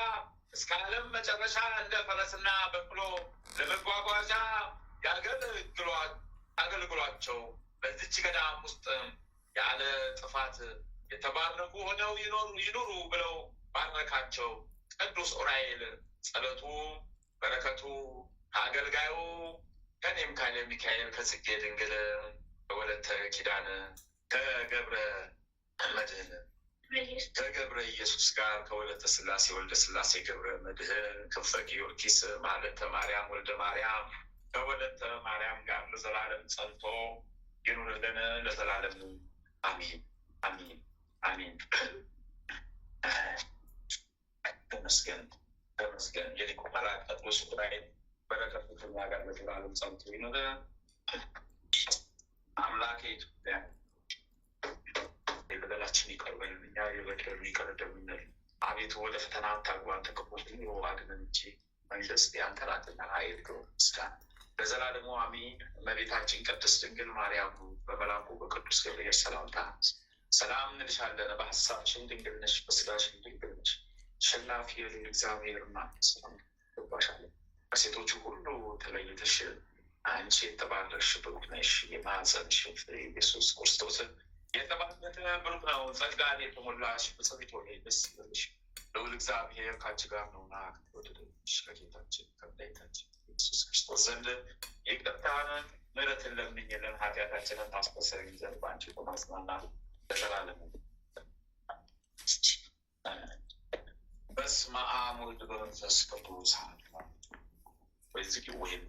እስከ ዓለም መጨረሻ እንደ ፈረስና በቅሎ ለመጓጓዣ ያገልግሏቸው። በዚች ገዳም ውስጥ ያለ ጥፋት የተባረኩ ሆነው ይኑሩ ብለው ባረካቸው። ቅዱስ ዑራኤል ጸሎቱ በረከቱ ከአገልጋዩ ከኔም ካለ ሚካኤል ከጽጌ ድንግል ከወለተ ኪዳን ከገብረ መድህን ከገብረ ኢየሱስ ጋር ከወለተ ስላሴ ወልደ ስላሴ ገብረ መድህን ክንፈ ጊዮርጊስ ማለተ ማርያም ወልደ ማርያም ከወለተ ማርያም ጋር ለዘላለም ጸንቶ ይኑርልን ለዘላለም አሚን አሚን አሚን። ተመስገን ተመስገን። የሊቁ መልአክ ቅዱስ ዑራኤል በረከቱ ከእኛ ጋር ለዘላለም ጸንቶ ይኑር። አምላኬ ኢትዮጵያ የበደላችን ይቅር በለን እኛ የበደሉንን ይቅር እንደምንል። አቤቱ ወደ ፈተና አታግባን ከክፉ ሁሉ አድነን እንጂ መንግሥት ያንተ ናትና ኃይል፣ ክብር፣ ምስጋና ለዘላለሙ አሜን። እመቤታችን ቅድስት ድንግል ማርያም በመልአኩ በቅዱስ ገብርኤል ሰላምታ ሰላም እንልሻለን። በሐሳብሽም ድንግል ነሽ፣ በሥጋሽም ድንግል ነሽ። አሸናፊ እግዚአብሔር እናት ሰላም ይገባሻል። ከሴቶቹ ሁሉ ተለይተሽ አንቺ የተባረክሽ ብሩክ ነሽ። የማኅፀንሽ ፍሬ ኢየሱስ ክርስቶስ የተባረከ ብሩክ ነው። ጸጋን የተሞላሽ ብፅዕት ሆይ ደስ ይበልሽ፣ ልዑል እግዚአብሔር ከአንቺ ጋር ነውና ከተወደደች ከጌታችን ከመድኃኒታችን ኢየሱስ ክርስቶስ ዘንድ ይቅርታን ምሕረትን ለምኝልን ኃጢአታችንን ታስተሰርይ ዘንድ በአንቺ በማጽናናት ለዘላለሙ በስመ አብ ወወልድ ወመንፈስ ቅዱስ ወይዝጊ ወይም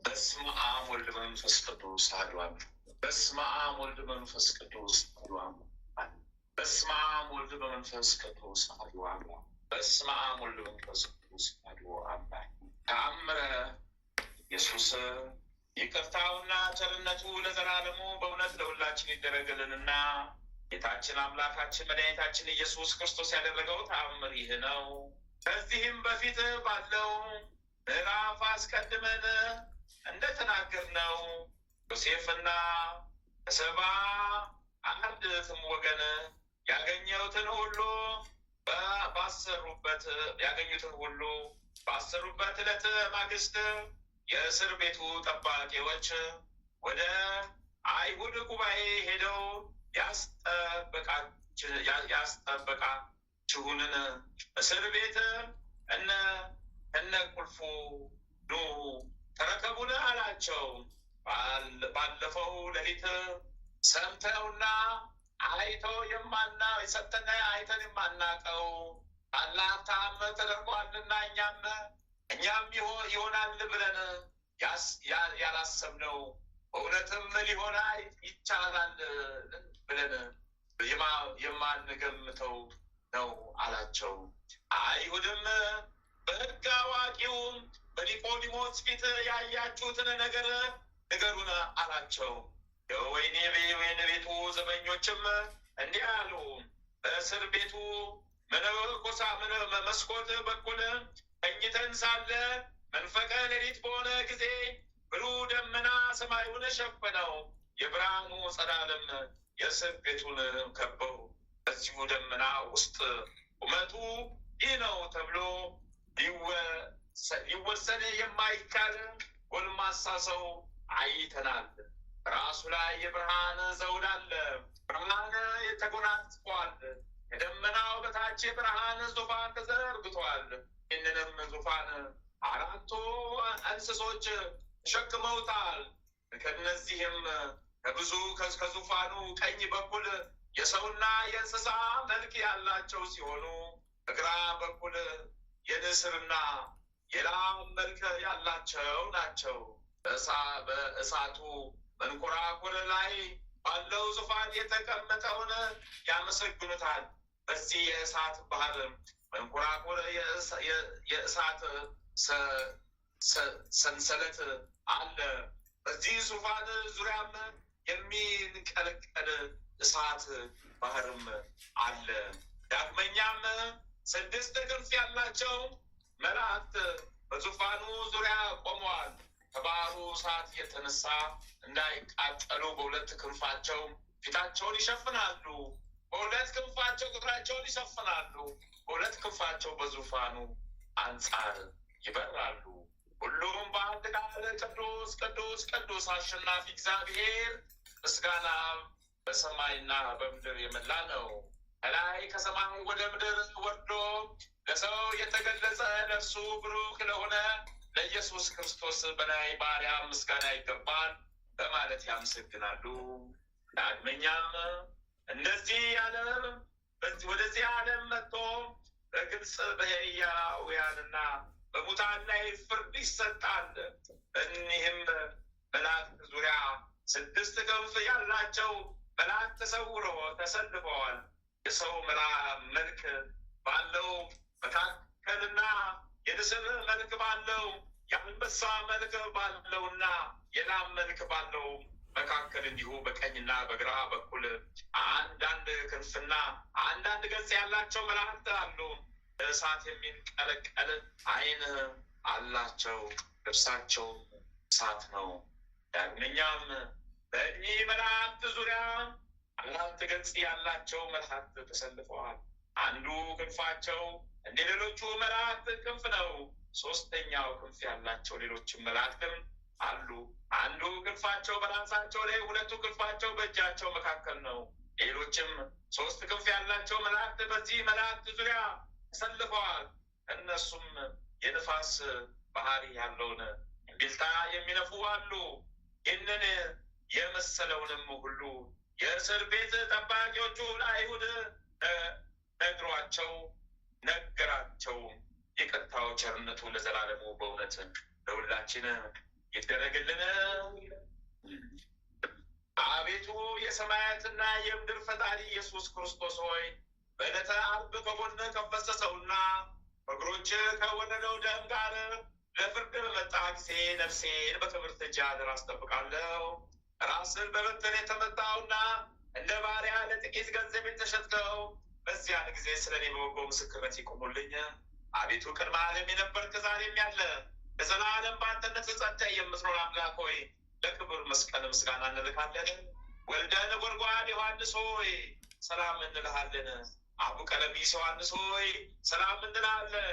በስመ አብ ወወልድ ወመንፈስ ቅዱስ አሐዱ አምላክ። በስመ አብ ወወልድ ወመንፈስ ቅዱስ አሐዱ አምላክ። በስመ አብ ወወልድ ወመንፈስ ቅዱስ አሐዱ አምላክ። በስመ አብ ወወልድ ወመንፈስ ቅዱስ አሐዱ አምላክ። ተአምረ ኢየሱስ ይቅርታውና ቸርነቱ ለዘላለሙ በእውነት ለሁላችን ይደረግልንና ጌታችን አምላካችን መድኃኒታችን ኢየሱስ ክርስቶስ ያደረገው ተአምር ይህ ነው። ከዚህም በፊት ባለው ምዕራፍ አስቀድመን እንደተናገርነው ዮሴፍና ከሰባ አርድእትም ወገን ያገኙትን ሁሉ ባሰሩበት ዕለት ማግስት የእስር ቤቱ ጠባቂዎች ወደ አይሁድ ጉባኤ ሄደው ያስጠበቃችሁንን እስር ቤት እነ ቁልፉ ኑ ተረከቡን አላቸው። ባለፈው ሌሊት ሰምተውና አይተው ሰምተና አይተን የማናቀው ታላቅ ተአምር ተደርጓልና እኛም ይሆናል ብለን ያላሰብነው እውነትም ሊሆን ይቻላል ብለን የማንገምተው ነው አላቸው። አይሁድም በሕግ አዋቂው በኒቆዲሞስ ፊት ያያችሁትን ነገር ንገሩን አላቸው። የወህኒ ቤቱ ዘበኞችም እንዲህ አሉ። በእስር ቤቱ መስኮት በኩል ተኝተን ሳለ መንፈቀ ሌሊት በሆነ ጊዜ ብሩህ ደመና ሰማዩን ሸፈነው። የብርሃኑ ጸዳልም የእስር ቤቱን ከበው። በዚሁ ደመና ውስጥ ቁመቱ ይህ ነው ተብሎ ሊወሰን የማይቻል ጎልማሳ ሰው አይተናል። ራሱ ላይ የብርሃን ዘውድ አለ፣ ብርሃን ተጎናጽፏል። ከደመናው በታች የብርሃን ዙፋን ተዘርግቷል። ይህንንም ዙፋን አራቱ እንስሶች ተሸክመውታል። ከነዚህም ከዙፋኑ ቀኝ በኩል የሰውና የእንስሳ መልክ ያላቸው ሲሆኑ በግራ በኩል የንስርና የላም መልክ ያላቸው ናቸው። በእሳቱ መንኮራኩር ላይ ባለው ዙፋን የተቀመጠውን ያመሰግኑታል። በዚህ የእሳት ባህር መንኮራኩር የእሳት ሰንሰለት አለ። በዚህ ዙፋን ዙሪያም የሚንቀለቀል እሳት ባህርም አለ። ዳግመኛም 6 ክንፍ ያላቸው መላእክት በዙፋኑ ዙሪያ ቆመዋል። ከባሕሩ እሳት የተነሳ እንዳይቃጠሉ በሁለት ክንፋቸው ፊታቸውን ይሸፍናሉ፣ በሁለት ክንፋቸው እግራቸውን ይሸፍናሉ፣ በሁለት ክንፋቸው በዙፋኑ አንጻር ይበራሉ። ሁሉም በአንድ ቃል ቅዱስ ቅዱስ ቅዱስ አሸናፊ እግዚአብሔር ምስጋና በሰማይና በምድር የመላ ነው። ከላይ ከሰማይ ወደ ምድር ወርዶ ለሰው የተገለጸ ለእርሱ ብሩክ ለሆነ ለኢየሱስ ክርስቶስ በላይ ባሪያም ምስጋና ይገባል በማለት ያመሰግናሉ። ዳግመኛም እንደዚህ ዓለም ወደዚህ ዓለም መጥቶ በግልጽ በሕያውያንና በሙታን ላይ ፍርድ ይሰጣል። እኒህም መላእክት ዙሪያ 6 ክንፍ ያላቸው መላእክት ተሰውረው ተሰልፈዋል። የሰው መልክ ባለው መካከልና የንስር መልክ ባለው የአንበሳ መልክ ባለውና የላም መልክ ባለው መካከል እንዲሁ በቀኝና በግራ በኩል አንዳንድ ክንፍና አንዳንድ ገጽ ያላቸው መላእክት አሉ። እሳት የሚንቀለቀል ዓይን አላቸው፣ ልብሳቸው እሳት ነው። ዳግመኛም በእኚህ መላእክት ዙሪያ 4 ገጽ ያላቸው መላእክት ተሰልፈዋል። አንዱ ክንፋቸው እንደ ሌሎቹ መላእክት ክንፍ ነው። 3ኛው ክንፍ ያላቸው ሌሎችም መላእክትም አሉ። አንዱ ክንፋቸው በራሳቸው ላይ፣ 2ቱ ክንፋቸው በእጃቸው መካከል ነው። ሌሎችም 3 ክንፍ ያላቸው መላእክት በዚህ መላእክት ዙሪያ ተሰልፈዋል። እነሱም የንፋስ ባህሪ ያለውን እምቢልታ የሚነፉ አሉ። ይህንን የመሰለውንም ሁሉ የእስር ቤት ጠባቂዎቹ ለአይሁድ ነገራቸው። ይቅርታው ቸርነቱ ለዘላለሙ በእውነት ለሁላችን ይደረግልን። አቤቱ የሰማያትና የምድር ፈጣሪ ኢየሱስ ክርስቶስ ሆይ በዕለተ ዓርብ ከጎን ከፈሰሰውና በእግሮች ከወረደው ደም ጋር ለፍርድ በመጣ ጊዜ ነፍሴን በክብርት እጅ አደራ አስጠብቃለሁ። ራስን በበትር የተመታውና እንደ ባሪያ ለጥቂት ገንዘብ የተሸጥከው በዚያን ጊዜ ስለ እኔ በበጎ ምስክርነት ይቁሙልኝ። አቤቱ ቅድመ ዓለም የነበርክ ዛሬም ያለ ለዘላለም በአንተነት ጸንተህ የምትኖር አምላክ ሆይ ለክብር መስቀል ምስጋና እንልካለን። ወልደ ነጎድጓድ ዮሐንስ ሆይ ሰላም እንልሃለን። አቡ ቀለሚስ ዮሐንስ ሆይ ሰላም እንልሃለን።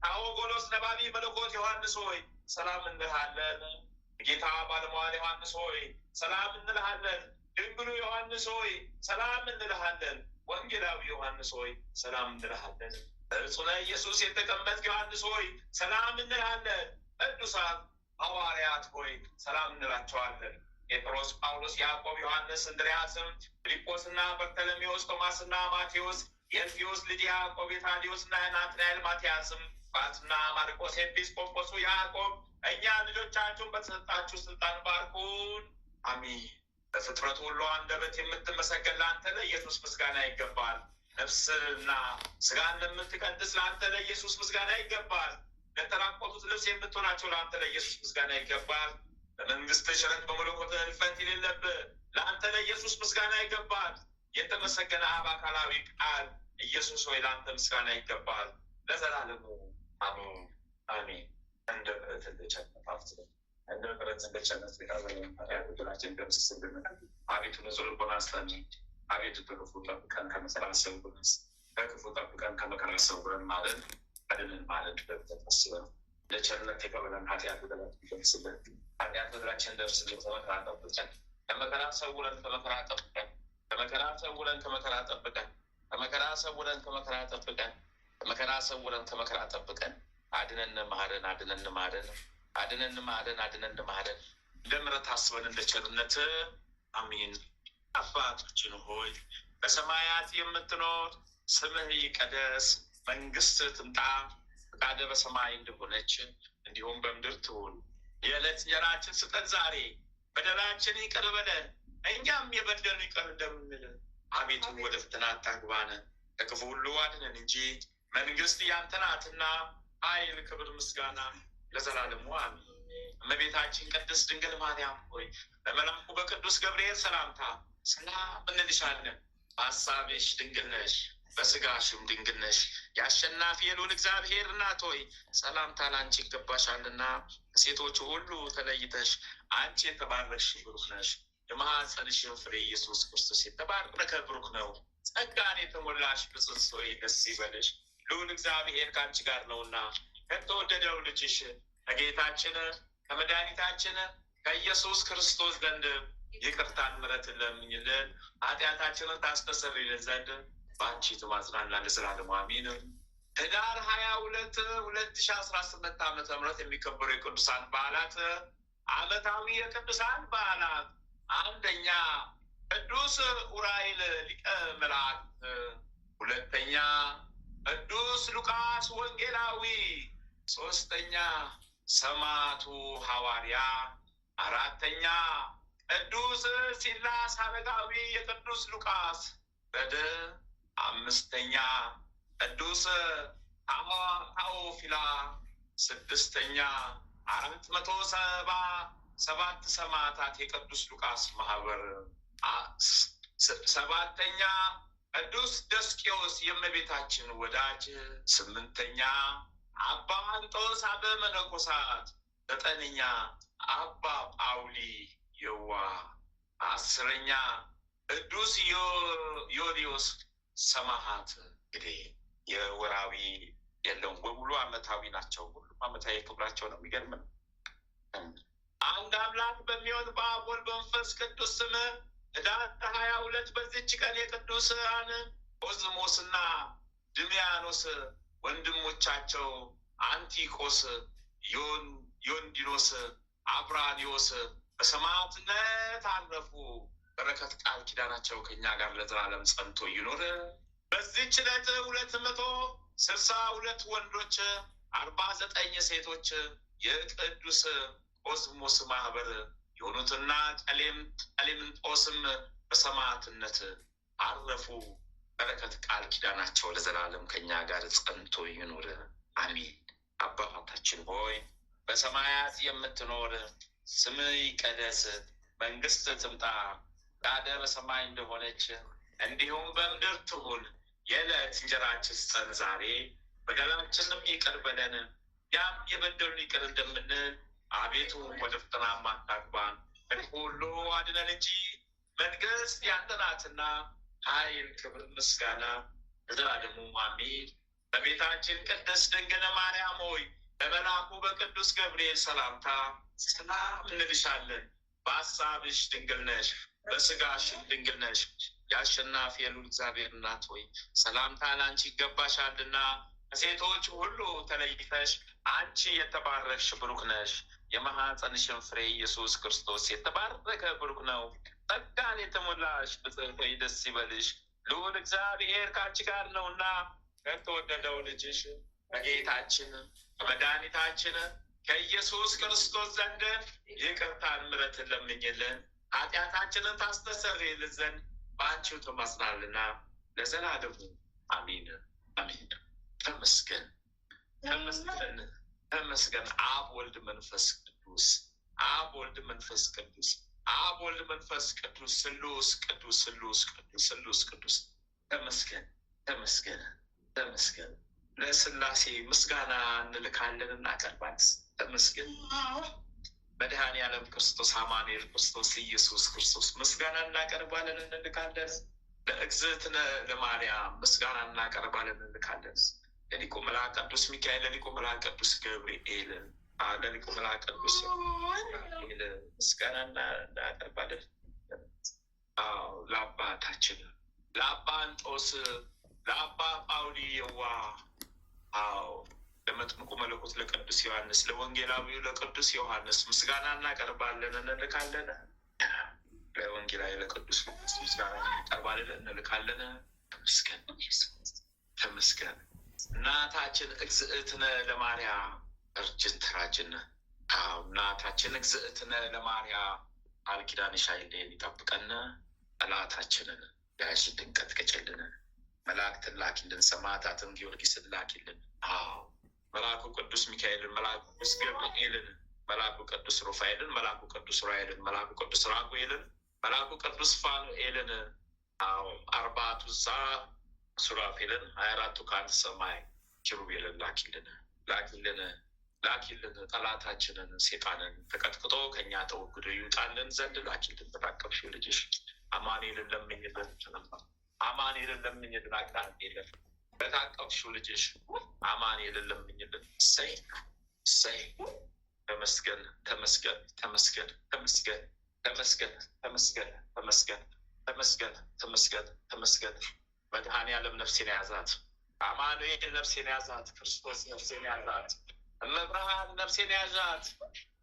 አዎጎሎስ ነባቢ መለኮት ዮሐንስ ሆይ ሰላም እንልሃለን። ጌታ ባለሟል ዮሐንስ ሆይ ሰላም እንልሃለን። ድንግሉ ዮሐንስ ሆይ ሰላም እንልሃለን። ወንጌላዊ ዮሐንስ ሆይ ሰላም እንልሃለን። እርሱነ ኢየሱስ የተቀመጥክ ዮሐንስ ሆይ ሰላም እንልሃለን። ቅዱሳን ሐዋርያት ሆይ ሰላም እንላቸዋለን። ጴጥሮስ፣ ጳውሎስ፣ ያዕቆብ፣ ዮሐንስ፣ እንድርያስም፣ ፊልጶስና በርተለሜዎስ፣ ቶማስና ማቴዎስ፣ የእልፍዮስ ልጅ ያዕቆብ፣ የታዲዮስና ናትናኤል፣ ማትያስም፣ ባትና ማርቆስ፣ ኤጲስቆጶሱ ያዕቆብ እኛ ልጆቻችሁን በተሰጣችሁ ስልጣን ባርኩን። አሚን። በፍጥረቱ ሁሉ አንደበት የምትመሰገን ለአንተ ለኢየሱስ ምስጋና ይገባል። ነፍስና ስጋን ለምትቀድስ ለአንተ ለኢየሱስ ምስጋና ይገባል። ለተራቆቱት ልብስ የምትሆናቸው ለአንተ ለኢየሱስ ምስጋና ይገባል። በመንግስት ሽረት በመለኮት እልፈት የሌለብህ ለአንተ ለኢየሱስ ምስጋና ይገባል። የተመሰገነ አብ አካላዊ ቃል ኢየሱስ ሆይ ለአንተ ምስጋና ይገባል ለዘላለሙ አሜን አሜን። እንደ ምሕረት እንደቸነት አፍስለ እንደ ምሕረት እንደቸነት ቃላችን ደምስስልን። አቤቱ ንጹሕ ልቦና ስጠን። አቤቱ በክፉ ጠብቀን ከመከራ ሰውረን፣ በክፉ ጠብቀን ከመከራ ሰውረን ማለት አድነን ማለት በብተት አስበን ለቸርነት የቀበለን ኃጢአት በደላችን ደምስልን። ኃጢአት በደላችን ደምስልን። ከመከራ ጠብቀን ከመከራ ሰውረን፣ ከመከራ ጠብቀን ከመከራ ሰውረን፣ ከመከራ ጠብቀን ከመከራ ሰውረን፣ ከመከራ ጠብቀን ከመከራ ሰውረን፣ ከመከራ ጠብቀን አድነን ማረን፣ አድነን ማረን፣ አድነን ማረን፣ አድነን ማረን። እንደ ምሕረት አስበን እንደ ቸርነት አሜን። አባታችን ሆይ በሰማያት የምትኖር ስምህ ይቀደስ፣ መንግስት ትምጣ፣ ፈቃድህ በሰማይ እንደሆነች እንዲሁም በምድር ትሁን። የዕለት እንጀራችን ስጠን ዛሬ፣ በደላችን ይቅር በለን እኛም የበደሉንን ይቅር እንደምንል፣ አቤቱ ወደ ፈተና አታግባን ከክፉ ሁሉ አድነን እንጂ መንግስት ያንተ ናትና ኃይል፣ ክብር፣ ምስጋና ለዘላለሙ አሜን። እመቤታችን ቅድስት ድንግል ማርያም ሆይ በመልአኩ በቅዱስ ገብርኤል ሰላምታ ሰላም እንልሻለን። በሐሳብሽ ድንግል ነሽ፣ በስጋሽም ድንግል ነሽ። የአሸናፊ የልዑል እግዚአብሔር እናት ሆይ ሰላምታ ላንቺ ይገባሻልና ከሴቶች ሁሉ ተለይተሽ አንቺ የተባረክሽ ብሩክ ነሽ። የማኅፀንሽን ፍሬ ኢየሱስ ክርስቶስ የተባረከ ብሩክ ነው። ጸጋን የተሞላሽ ብፅዕት ሆይ ደስ ይበልሽ፣ ልዑል እግዚአብሔር ከአንቺ ጋር ነውና ከተወደደው ልጅሽ ከጌታችን ከመድኃኒታችን ከኢየሱስ ክርስቶስ ዘንድ ይቅርታን ምሕረትን ለምኝልን ኃጢአታችንን ታስተሰርይልን ዘንድ በአንቺ ትማጽናለን ለዘላለሙ አሜን። ህዳር 22/2018 ዓመተ ምህረት የሚከበሩ የቅዱሳን በዓላት ዓመታዊ የቅዱሳን በዓላት፣ አንደኛ ቅዱስ ዑራኤል ሊቀ መላእክት፣ ሁለተኛ ቅዱስ ሉቃስ ወንጌላዊ፣ ሶስተኛ ሰማዕቱ ሐዋርያ፣ አራተኛ ቅዱስ ሲላስ አረጋዊ የቅዱስ ሉቃስ በደ፣ አምስተኛ ቅዱስ ታኦፊላ፣ ስድስተኛ 477 ሰማዕታት የቅዱስ ሉቃስ ማህበር፣ ሰባተኛ ቅዱስ ደስቄዎስ የእመቤታችን ወዳጅ፣ ስምንተኛ አባ አንጦስ አበ መነኮሳት፣ ዘጠነኛ አባ ጳውሊ የዋ፣ አስረኛ ቅዱስ ዮልዮስ ሰማዕት። እንግዲህ የወራዊ የለውም በሙሉ ዓመታዊ ናቸው። ሁሉም ዓመታዊ ክብራቸው ነው። የሚገርም ነው። አንድ አምላክ በሚሆን በአብ ወልድ በመንፈስ ቅዱስ ስም ህዳር 22 በዚች ቀን የቅዱሳን ኦዝሞስና ድሚያኖስ ወንድሞቻቸው አንቲቆስ፣ ዮንዲኖስ፣ አብራኒዮስ በሰማዕትነት አረፉ። በረከት ቃል ኪዳናቸው ከኛ ጋር ለዘላለም ጸንቶ ይኖር። በዚህች ዕለት 262 ወንዶች 49 ሴቶች የቅዱስ ኦዝሞስ ማህበር የሆኑትና ቀሌምንጦስም በሰማዕትነት አረፉ። በረከት ቃል ኪዳናቸው ለዘላለም ከኛ ጋር ጸንቶ ይኑር አሜን። አባታችን ሆይ በሰማያት የምትኖር ስምህ ይቀደስ፣ መንግስት ትምጣ፣ ፈቃድህ በሰማይ እንደሆነች እንዲሁም በምድር ትሁን። የዕለት እንጀራችንን ስጠን ዛሬ፣ በደላችንም ይቅር በለን እኛም የበደሉንን ይቅር እንደምንል፣ አቤቱ ወደ ፈተና አታግባን ከክፉ ሁሉ አድነን እንጂ መንግስት ያንተ ናትና ኃይል፣ ክብር፣ ምስጋና ለዘላለሙ አሜን። በቤታችን ቅድስት ድንግል ማርያም ሆይ በመልአኩ በቅዱስ ገብርኤል ሰላምታ ሰላም እንልሻለን። በሀሳብሽ ድንግል ነሽ፣ በስጋሽም ድንግል ነሽ። የአሸናፊ የልዑል እግዚአብሔር እናት ሆይ ሰላምታ ለአንቺ ይገባሻልና ከሴቶች ሁሉ ተለይተሽ አንቺ የተባረክሽ ብሩክ ነሽ። የማኅፀንሽን ፍሬ ኢየሱስ ክርስቶስ የተባረከ ብሩክ ነው። ጸጋን የተሞላሽ ብፅዕት ሆይ ደስ ይበልሽ፣ ልዑል እግዚአብሔር ከአንቺ ጋር ነውና ከተወደደው ልጅሽ ከጌታችን ከመድኃኒታችን ከኢየሱስ ክርስቶስ ዘንድ ይቅርታን ምሕረትን ለምኝልን ኃጢአታችንን ታስተሰርይልን ዘንድ በአንቺው ተማጽናልና ለዘላለሙ አሜን አሜን። ተመስገን ተመስገን ተመስገን። አብ ወልድ መንፈስ ቅዱስ፣ አብ ወልድ መንፈስ ቅዱስ፣ አብ ወልድ መንፈስ ቅዱስ፣ ስሉስ ቅዱስ፣ ስሉስ ቅዱስ፣ ስሉስ ቅዱስ። ተመስገን ተመስገን ተመስገን። ለስላሴ ምስጋና እንልካለን እናቀርባለን። ተመስገን መድኃኔ ዓለም ክርስቶስ አማኑኤል ክርስቶስ ኢየሱስ ክርስቶስ ምስጋና እናቀርባለን እንልካለን። ለእግዝእትነ ለማርያም ምስጋና እናቀርባለን እንልካለን። ለሊቁ መልአክ ቅዱስ ሚካኤል፣ ለሊቁ መልአክ ቅዱስ ገብርኤል፣ ለሊቁ መልአክ ቅዱስ ሚካኤል ምስጋና እናቀርባለን። ለአባታችን ለአባ አንጦስ፣ ለአባ ጳውሊ የዋ፣ ለመጥምቁ መለኮት ለቅዱስ ዮሐንስ፣ ለወንጌላዊው ለቅዱስ ዮሐንስ ምስጋና እናቀርባለን እንልካለን። ለወንጌላዊ ለቅዱስ ምስጋና እናቀርባለን እንልካለን። ተመስገን ተመስገን። እናታችን እግዝእትነ ለማርያም እርጅን ትራጅን። እናታችን እግዝእትነ ለማርያም ቃል ኪዳንሽ አይለየን ይጠብቀን። ጠላታችንን ያሽልን ቀጥቅጭልን። መላእክትን ላኪልን፣ ሰማዕታትን ጊዮርጊስን ላኪልን። መልአኩ ቅዱስ ሚካኤልን፣ መልአኩ ቅዱስ ገብርኤልን፣ መልአኩ ቅዱስ ሩፋኤልን፣ መልአኩ ቅዱስ ራኤልን፣ መልአኩ ቅዱስ ራጉኤልን፣ መልአኩ ቅዱስ ፋኑኤልን፣ አርባቱ እንስሳ ሱራፌልን 24ቱ ከአንድ ሰማይ ኪሩቤልን ላኪልን ጠላታችንን ሴጣንን ተቀጥቅጦ ከኛ ተወግዶ ይውጣልን ዘንድ ላኪልን። በታቀፍሽው ልጅሽ አማኑኤልን ለምኝልን አቃንዴለን በታቀፍሽው ልጅሽ አማኑኤልን ለምኝልን። እሰይ ተመስገን ተመስገን ተመስገን ተመስገን ተመስገን ተመስገን ተመስገን ተመስገን ተመስገን ተመስገን። መድኃኔዓለም ነፍሴን ያዛት፣ አማኑኤል ነፍሴን ያዛት፣ ክርስቶስ ነፍሴን ያዛት፣ እመብርሃን ነፍሴን ያዛት፣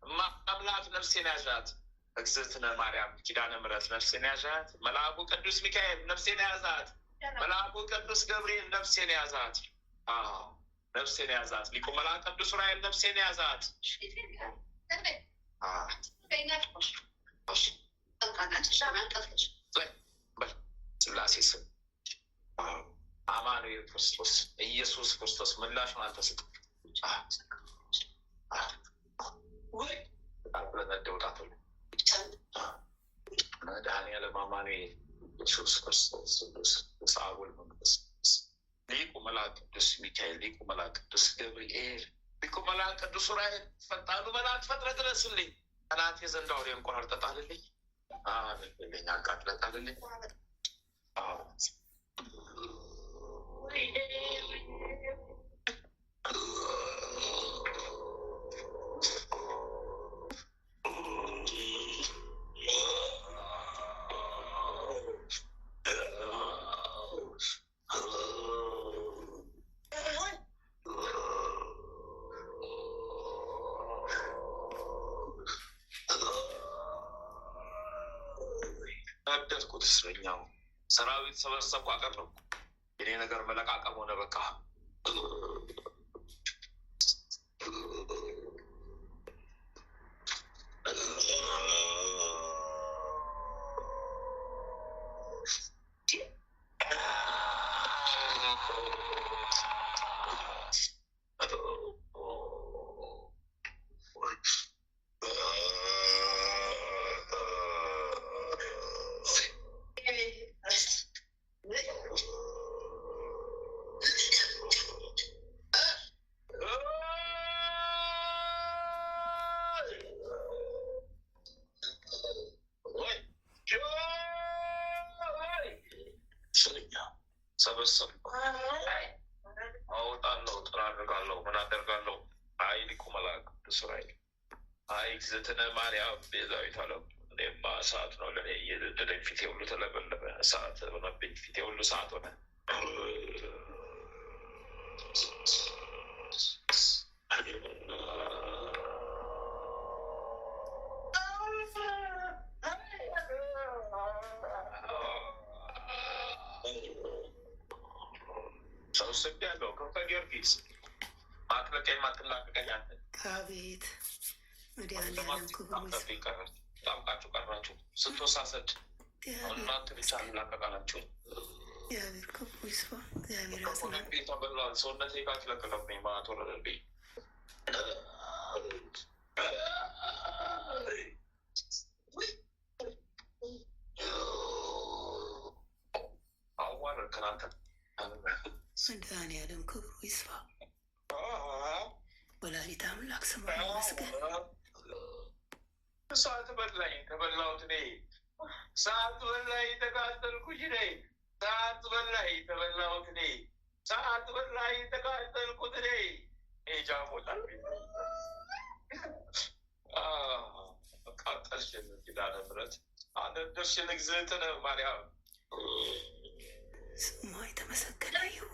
እማምላክ ነፍሴን ያዛት፣ እግዝእትነ ማርያም ኪዳነ ምሕረት ነፍሴን ያዛት፣ መልአኩ ቅዱስ ሚካኤል ነፍሴን ያዛት፣ መልአኩ ቅዱስ ገብርኤል ነፍሴን ያዛት፣ ነፍሴን ያዛት፣ ሊቁ መልአክ ቅዱስ ዑራኤል ነፍሴን ያዛት። ስላሴ ስም አማኑኤል ክርስቶስ ኢየሱስ ክርስቶስ ምላሹን አንተ ስጥ። መድኃኔዓለም አማኑኤል ኢየሱስ ክርስቶስ ቅዱስ አቡነ መንፈስ ቅዱስ ሊቁ መልአክ ቅዱስ ሚካኤል ሊቁ መልአክ ቅዱስ ገብርኤል ሊቁ መልአክ ቅዱስ ዑራኤል ፈጣኑ መልአክ ፈጥረ ድረስልኝ። ጠላቴ ዘንድ አውሬን ቆራርጠህ ጣልልኝ፣ አልልኝ አቃጥለህ ጣልልኝ። አደርኩት እስረኛው ሰራዊት ሰበሰብኩ አቀረብኩ። የኔ ነገር መለቃቀም ሆነ በቃ። ሰበሰብኩ፣ አወጣለሁ፣ ጥራርጋለሁ፣ ምን አደርጋለሁ? አይ ሊቁ መልአክ ቅዱስ ዑራኤል፣ አይ እግዝእትነ ማርያም ቤዛዊተ ዓለም። እኔማ እሳት ነው ለእኔ እየነደደኝ፣ ፊቴ ሁሉ ተለበለበ፣ እሳት ሆነብኝ፣ ፊቴ ሁሉ እሳት ሆነ። ሰው ስብ ያለው ከፈ ጊዮርጊስ ማጥበቀኝ ማትላቀቀኝ አንተ አቤት መድኃኔዓለም ክብሩ ይቀራል። ጣምቃችሁ ቀራችሁ ስትወሳሰድ እናንተ ብቻ እንላቀቃላችሁ። እግዚአብሔር ክብሩ ይስፋ። እግዚአብሔር ያጽናል። ተበላል ሰውነት ቃት ለቀቀብኝ ማለት ወረደብኝ። አዋረድከን አንተ። መድኃኔዓለም ክብሩ ይስፋ። ወላዲተ አምላክ ስሟ ይመስገን። ሰዓት በላኝ ተበላሁት እኔ፣ ሰዓት በላኝ ተቃጠልኩኝ እኔ፣ ሰዓት በላኝ ተበላሁት እኔ፣ ሰዓት በላኝ ተቃጠልኩት እኔ። ጃሞጣል ቃጠልሽን ኪዳነ ምሕረት አነደርሽን እግዝእትነ ማርያም ስሟ የተመሰገነ ይሁን።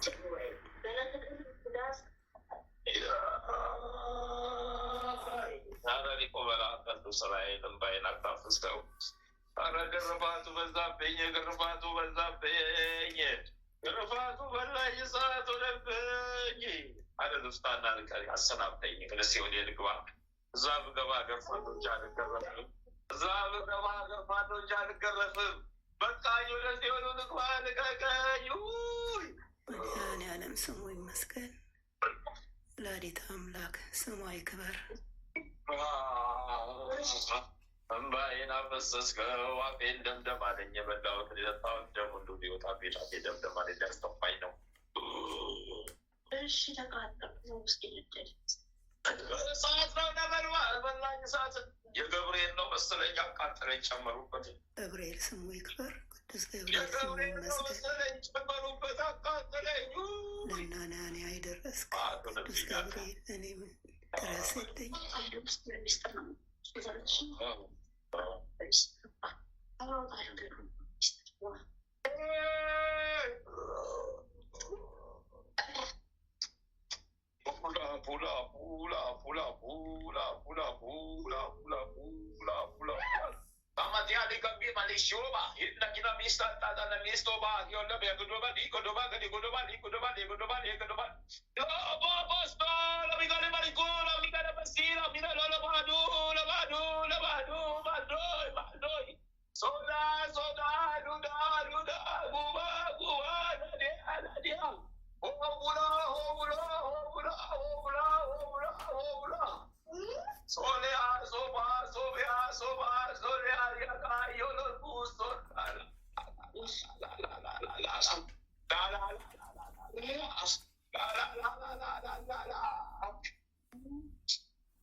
ኧረ ሊቁ መልአክ ቅዱስ ዑራኤል እንባዬን አታፍስሰው። ኧረ ግርፋቱ በዛብኝ፣ ግርፋቱ በዛብኝ፣ ግርፋቱ በላኝ፣ እሳት ሆነብኝ። አለ ልፍታና ልቀር አሰናብተኝ፣ ወደ ሲኦል ልግባ። እዛ ብገባ ገርፋለሁ እንጂ አልገረፍም፣ እዛ ብገባ ገርፋለሁ እንጂ አልገረፍም። በቃኝ፣ ወደ ሲኦል ልግባ፣ ልቀቀኝ። መድኃኔዓለም ስሙ ይመስገን። ወላዲተ አምላክ ስሟ ይክበር። እምባዬን አፈሰስከው፣ አፌን ደምደም አለኝ። የበላሁት የጠጣሁት ደም ሁሉ ቢወጣ ቤት ደምደም አለኝ። ሊያስጠፋኝ ነው። እሳት ነው ነበልባል በላኝ እሳት የገብርኤል ነው መሰለኝ አቃጠለኝ ጨመሩበት ገብርኤል ስሙ ይክበር። ቅዱስ ገብርኤል ስሙ የገብርኤል ነው ይመስገን። መሰለኝ ጨመሩበት አቃጠለኝ ለናንያ የደረስክ ቅዱስ ገብርኤል እኔም ድረስልኝ።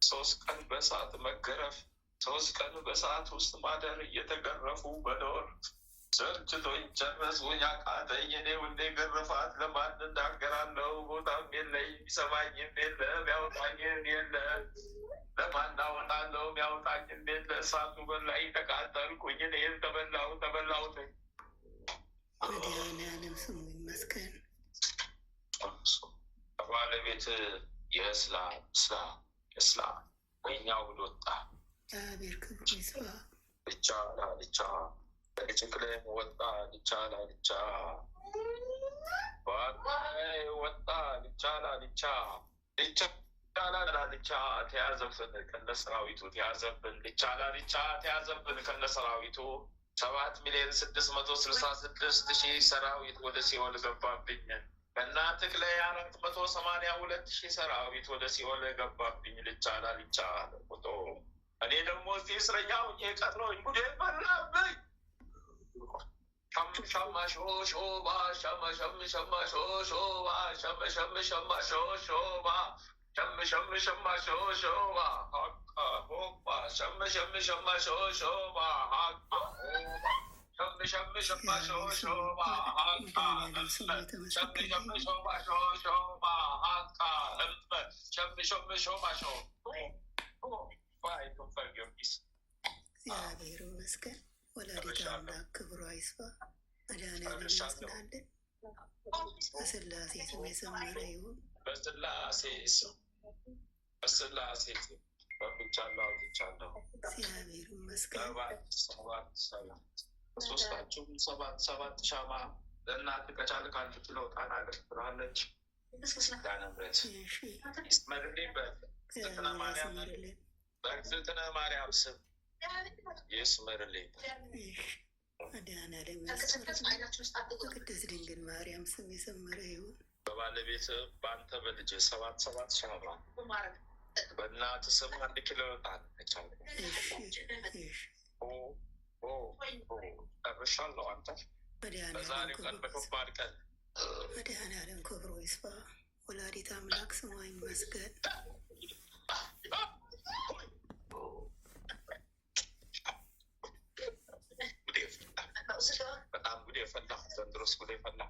ሶስት ቀን በሰዓት መገረፍ 3 ቀን በሰዓት ውስጥ ማደር እየተገረፉ በኖር ሰልችቶኝ ጨረስኩኝ አቃተኝ። እኔ ሁሌ ገረፋት ለማን እናገራለሁ? ቦታም የለኝ የሚሰማኝም የለ ሚያወጣኝም የለ ለማን አወጣለሁ? ሚያወጣኝም የለ እሳቱ በላይ ተቃጠልኩኝ። እኔም ተበላሁት። መድኃኒዓለም ስሙ ይመስገን። ባለቤት የእስላ ወይኛ ውድ ወጣ እግዚአብሔር ክብሩ ይስፋ። ልቻ ጭቅሌም ወጣ ልቻ ወጣ ልቻ ተያዘብን ከነ ሰራዊቱ ተያዘብን ከነ ሰራዊቱ 7,666,000 ሰራዊት ወደ ሲኦል ገባብኝ። ከእናትህ ላይ 482,000 ሰራዊት ወደ ሲኦል ገባብኝ። ልቻ ቁጦ እኔ ደግሞ እዚህ እስረኛ ሆኜ ቀረሁኝ። ጉዴ በላብኝ። እግዚአብሔር ይመስገን። ወላዲተ አምላክ ክብሯ ይስፋ። መድኃኒዓለም ይመስገናለን። በስላሴ ስም የሰመረ ይሁን። በስላሴ ስም በብቻለሁ። እግዚአብሔር ይመስገን። ሶስታችሁም 7 ሻማ ለእናትህ ከቻልክ አንተ ትለውጣን አገርብራለች ዳነብረት ይስመርልኝበት በእግዝእትነ ማርያም ስም ይስመርልኝ። መድኃኒዓለም ያስመርልኝ። በቅድስት ድንግል ማርያም ስም የሰመረ ይሁን። በባለቤት በአንተ በልጅ 7 ሻማ በእናትህ ስም 1 ኪሎ ዕጣን ከቻልክ ጨርሻለሁ። አንተ በዛሬው ቀን በከባድ ቀን መድኃኒዓለም ክብሩ ይስፋ። ወላዲተ አምላክ ስሟ ይመስገን። በጣም ጉዴ ፈላ። ዘንድሮስ ጉዴ ፈላ።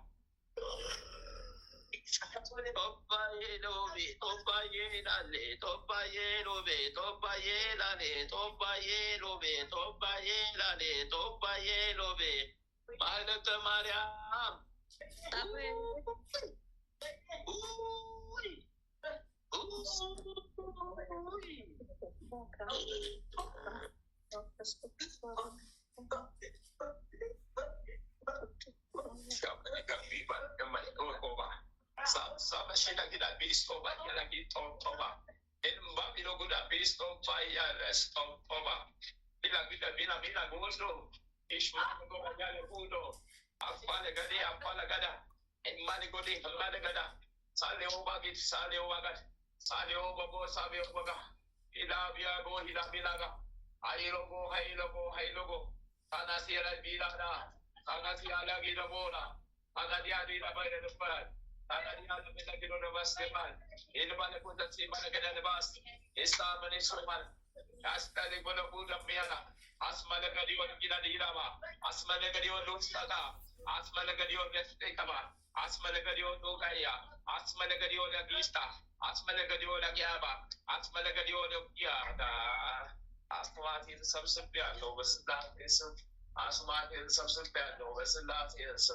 ማህለተ ማርያም Tanania Melagino Basteman, in Malakota, Malagana Bast, Islam and Islam, Astali Bonabuda Miana, Asmalagadio Ginadilama, Asmalagadio Lustata, Asmalagadio Nestekama, Asmalagadio Dogaya, Asmalagadio Lagista, Asmalagadio Lagiaba, Asmalagadio Lagiada, Asmat in substance, Novus Latis, Asmat in substance, Novus Latis.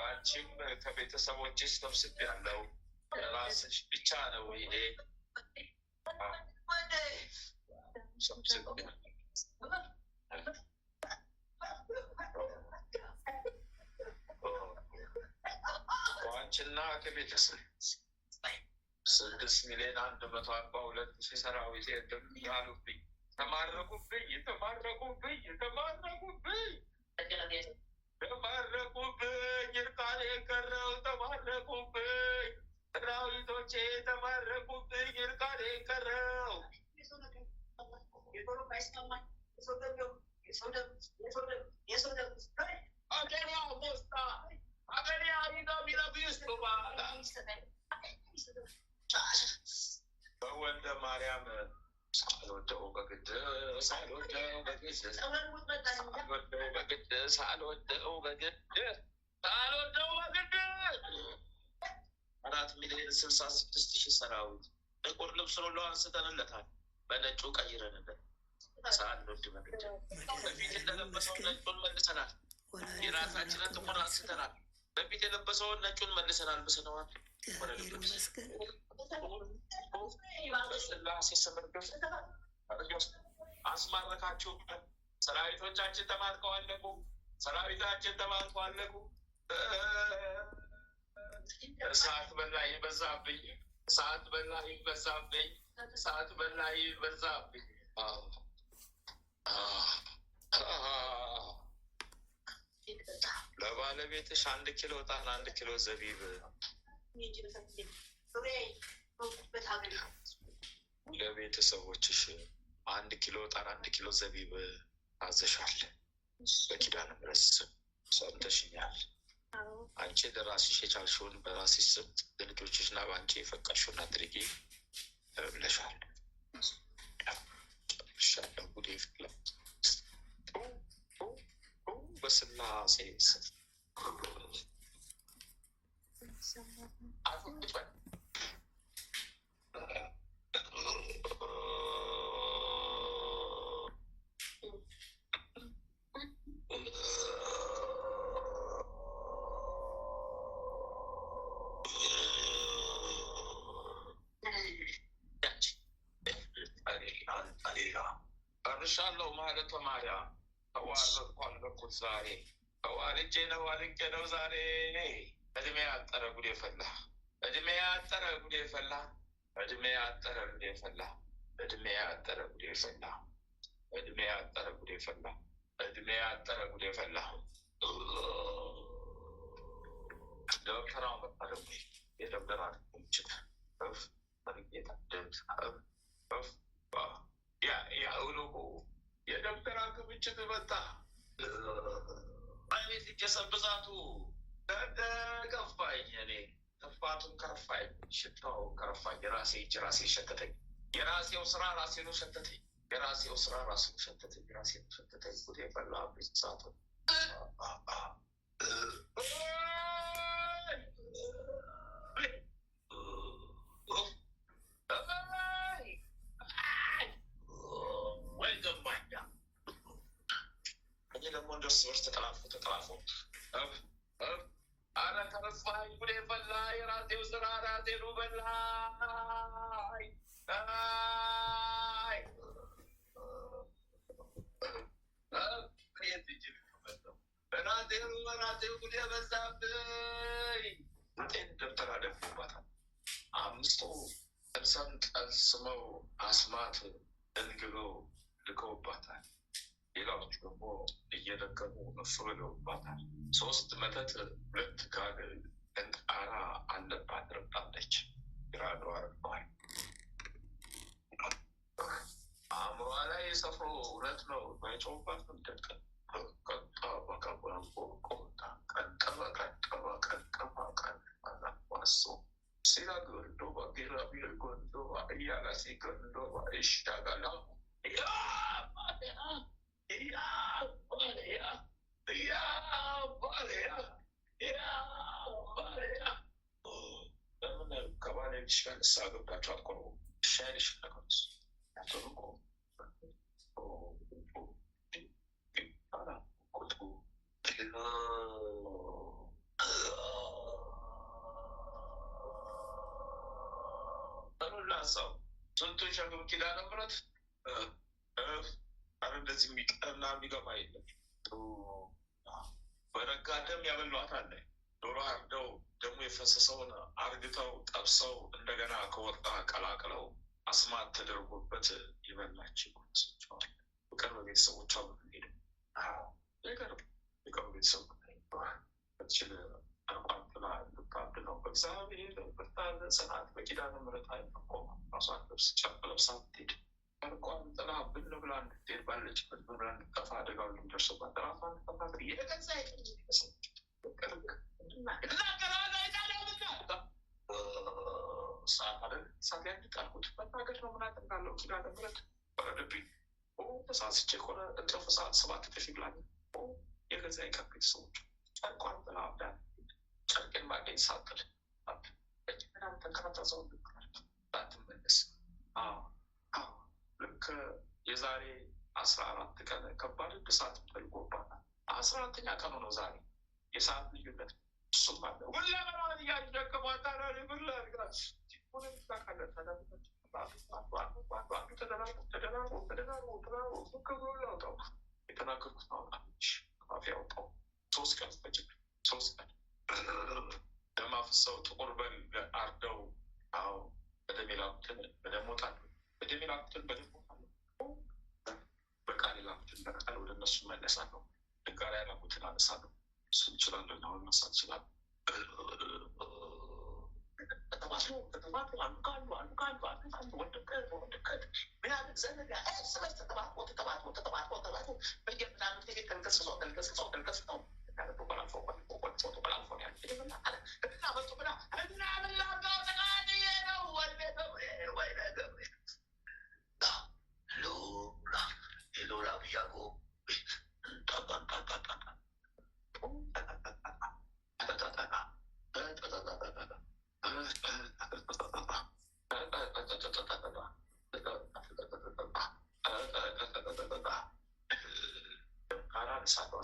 አንቺም ከቤተሰቦችሽ ሰብስቤያለሁ። ራስሽ ብቻ ነው ይሄ አንቺና ከቤተሰብ 6,142,000 ሰራዊት ያሉብኝ ተማረኩብኝ። ይርቃል የቀረው ተማረኩብኝ፣ ሰራዊቶቼ ተማረኩብኝ፣ ይርቃል የቀረው በወልደ ማርያም ሳልወደው በግድ ሳልወደው በግድ 4,066,000 ሰራዊት ጥቁር ልብሱን ሁሉ አንስተንለታል፣ በነጩ ቀይረንለት ሳንወድ በግድ በፊት እንደለበሰው ነጩን መልሰናል። የራሳችንን ጥቁር አንስተናል፣ በፊት የለበሰውን ነጩን መልሰናል፣ ብስነዋል። በስላሴ ስም አስማረካችሁ። ሰራዊቶቻችን ተማርከው አለቁ። ሰራዊታችን ተማርከው አለቁ። እሳት በላይ በዛብኝ፣ እሳት በላይ በዛብኝ፣ እሳት በላይ በዛብኝ። ለባለቤትሽ 1 ኪሎ ዕጣን 1 ኪሎ ዘቢብ ለቤተሰቦችሽ 1 ኪሎ ዕጣን 1 ኪሎ ዘቢብ አዘሻል። በኪዳነ ምሕረት ስም ሰምተሽኛል። አንቺ ለራስሽ የቻልሽውን በራስሽ ስም ለልጆችሽና በአንቺ የፈቀድሽውን አድርጊ ብለሻል። ጉዴ ፍላ በስላሴ ስም ርሻለው ማለት ማርያም ተዋረድኳለኩት ዛሬ ተዋልጄ ነው ዛሬ እድሜ ያጠረ ጉዴ ፈላ፣ እድሜ ያጠረ ጉዴ ፈላ፣ እድሜ ያጠረ ጉዴ ፈላ፣ እድሜ ያጠረ ጉዴ ፈላ፣ እድሜ ያጠረ ጉዴ ፈላ፣ እድሜ ያጠረ ጉዴ ፈላ። ዶክተራው መጣደሙ የደብደራ ምችት ጌታ ደምት ያውልቁ የደብተራ ክምችት መጣ። አይነት ጀሰብ ብዛቱ ከፋኝ፣ እኔ ክፋቱን ከፋኝ፣ ሽታው ከፋኝ። የራሴ እጅ ራሴ ሸተተኝ፣ የራሴው ስራ ራሴ ነው ሸተተኝ፣ የራሴው ስራ ራሴ ነው ሸተተኝ፣ የራሴ ነው ሸተተኝ። ጉዴ ፈላ ብዛቱ እርስ ተጠላልፎ አረ ከረፋኝ ጉዴ ፈላ። የራሴው ስራ ራሴኑ በላይ ራሴው ጉዴ በዛብኝ። ጤን ደብተራ ደፍባታል። 5 ጥርሰን ጠልስመው አስማት እንግበው ልከውባታል። ሌላዎች ደግሞ እየደከሙ እፍ ብለውባታል። 3 መተት 2 ጋር እንጣራ አለባት ረብጣለች። ግራዷ ረባል አእምሯ ላይ ሰፍሮ እውነት ነው ማይጮባት ምደቀ ቀጣ በቀባንቆ ቆጣ ቀንጠበ so. Sila Gondova, Giravia Gondova, Yagasi Gondova, Ishagala. Yeah, Maria. Yeah, Maria. Yeah, Maria. Yeah, Maria. ለምን ከባለቤትሽ ጋር ንስሐ ገብታችሁ አትቆርቡም? ሻይልሽ ነገሮች ያተሩቆ ሰው ስንቶች ሀገር ኪዳነ ምሕረት አረ እንደዚህ የሚቀርና የሚገባ የለም። በረጋ ደም ያበሏት አለ። ዶሮ አርደው ደግሞ የፈሰሰውን አርግተው ጠብሰው እንደገና ከወጣ ቀላቅለው አስማት ተደርጎበት የበላቸው ሰቸዋል። የቅርብ ቤተሰቦቿ ሄደ የቅርብ ቤተሰብ ችል አርቋን ጥላ ልታብድ ነው። በእግዚአብሔር ብርታን ጽናት በኪዳነ ምሕረት አይቆም ራሷን ልብስ ጨርቅ ለብሳ ትሄድ አርቋን ጥላ ብን ብላ እንድትሄድ ባለችበት ብላ እንድጠፋ አደጋው የሚደርስባት ራሷን ጠፋት የገዛ ሰዎች ሳት ያንጣልኩት መናገር ነው። ምናት እንዳለው ኪዳነ ምሕረት በረደብኝ ተሳስቼ ከሆነ እንጥፍ ሰዓት 7 ተሽግላ የገዛ የቀር ቤተሰቦች ጨርቋን ጥላ አብዳ ጨርቄን ማገኝ ሳጥል ምናምን ተንከራታ ሰው ላትመለስ ልክ የዛሬ 14 ቀን ከባድ እሳት ተልጎባታል። 14ኛ ቀኑ ነው ዛሬ የሰዓት ልዩነት እሱም አለ ሁላ በራን እያደቀማታ ብላ ርጋች የተናገርኩት ማውጣች ማፊ ያወጣው 3 ቀን ፈጅግ 3 ቀን ደም አፍሰው ጥቁር በግ አርደው በደም የላኩትን በደም ወጣሉ በደም የላኩትን በደም ወጣሉ በቃል የላኩትን በቃል ወደ እነሱ መለሳለሁ። ድጋራ ያላኩትን አነሳለሁ። እሱ ይችላለሁ አሁን መሳት ይችላል።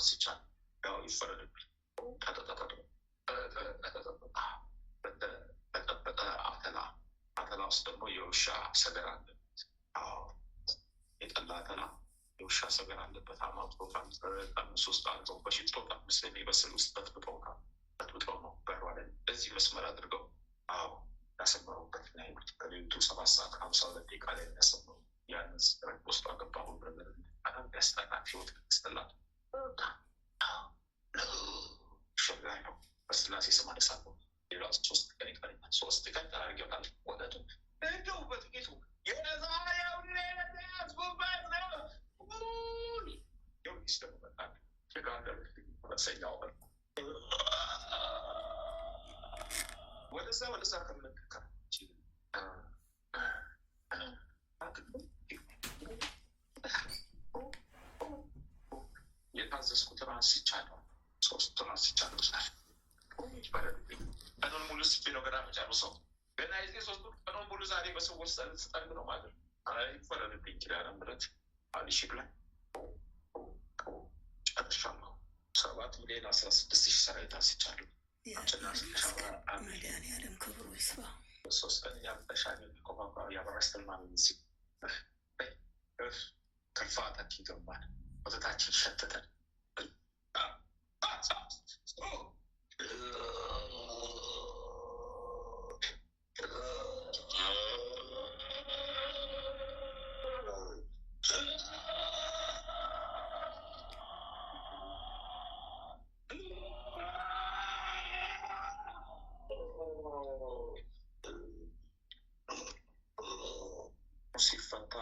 ሲቻል ያው ይፈረድብኝ ተጠበጠ አተላ ውስጥ ደግሞ የውሻ ሰገራ አለበት። የጠላ አተላ የውሻ ሰገራ አለበት። አማጥቶታል። ጠምስ ውስጥ አልተው በሽቶ ጠምስ የሚበስል ውስጥ በጥብጠው ነው በሯ ላይ በዚህ መስመር አድርገው ያሰመሩበት ና ሄዱት። ከሌሊቱ 7 ሰዓት 52 ላይ ያሰመሩ ያንን ስጥረት ውስጡ አገባሁ ብረበር አዳም ያስጠናት ህይወት ያስጠላት ሸጋይ ነው። በስላሴ ስም አነሳለሁ። ሌላ 3 ቀን ይቀረኛል። 3 ቀን ተራርጌታል። ወደቱ እንደው በጥቂቱ የዛሬው ያስጎባት ነው ጊዮርጊስ ደግሞ መጣል ሸጋንደር መሰኛው ወደዛ ከምንከራ የታዘዝኩትን አንስቻለሁ። 3ቱን አንስቻለሁ። ቀኑን ሙሉ ስፌ ነው ገና መጨረሰው ገና የዚህ 3 ቀኑን ሙሉ ዛሬ በሰዎች ስጠርግ ነው ማለት ነው። ይፈረድብኝ ኪዳነ ምሕረት አልሽ ብለን ጨርሻለሁ። 7,016,000 ሰራዊት አንስቻለሁ። መድኃኒዓለም ክብሩ ይስፋ። 3 ቀን ተሻለ ቆማቋ ያበራስተልማን ሲ ከፋታች ይገባል። ወተታችን ሸተተን ሲፈታ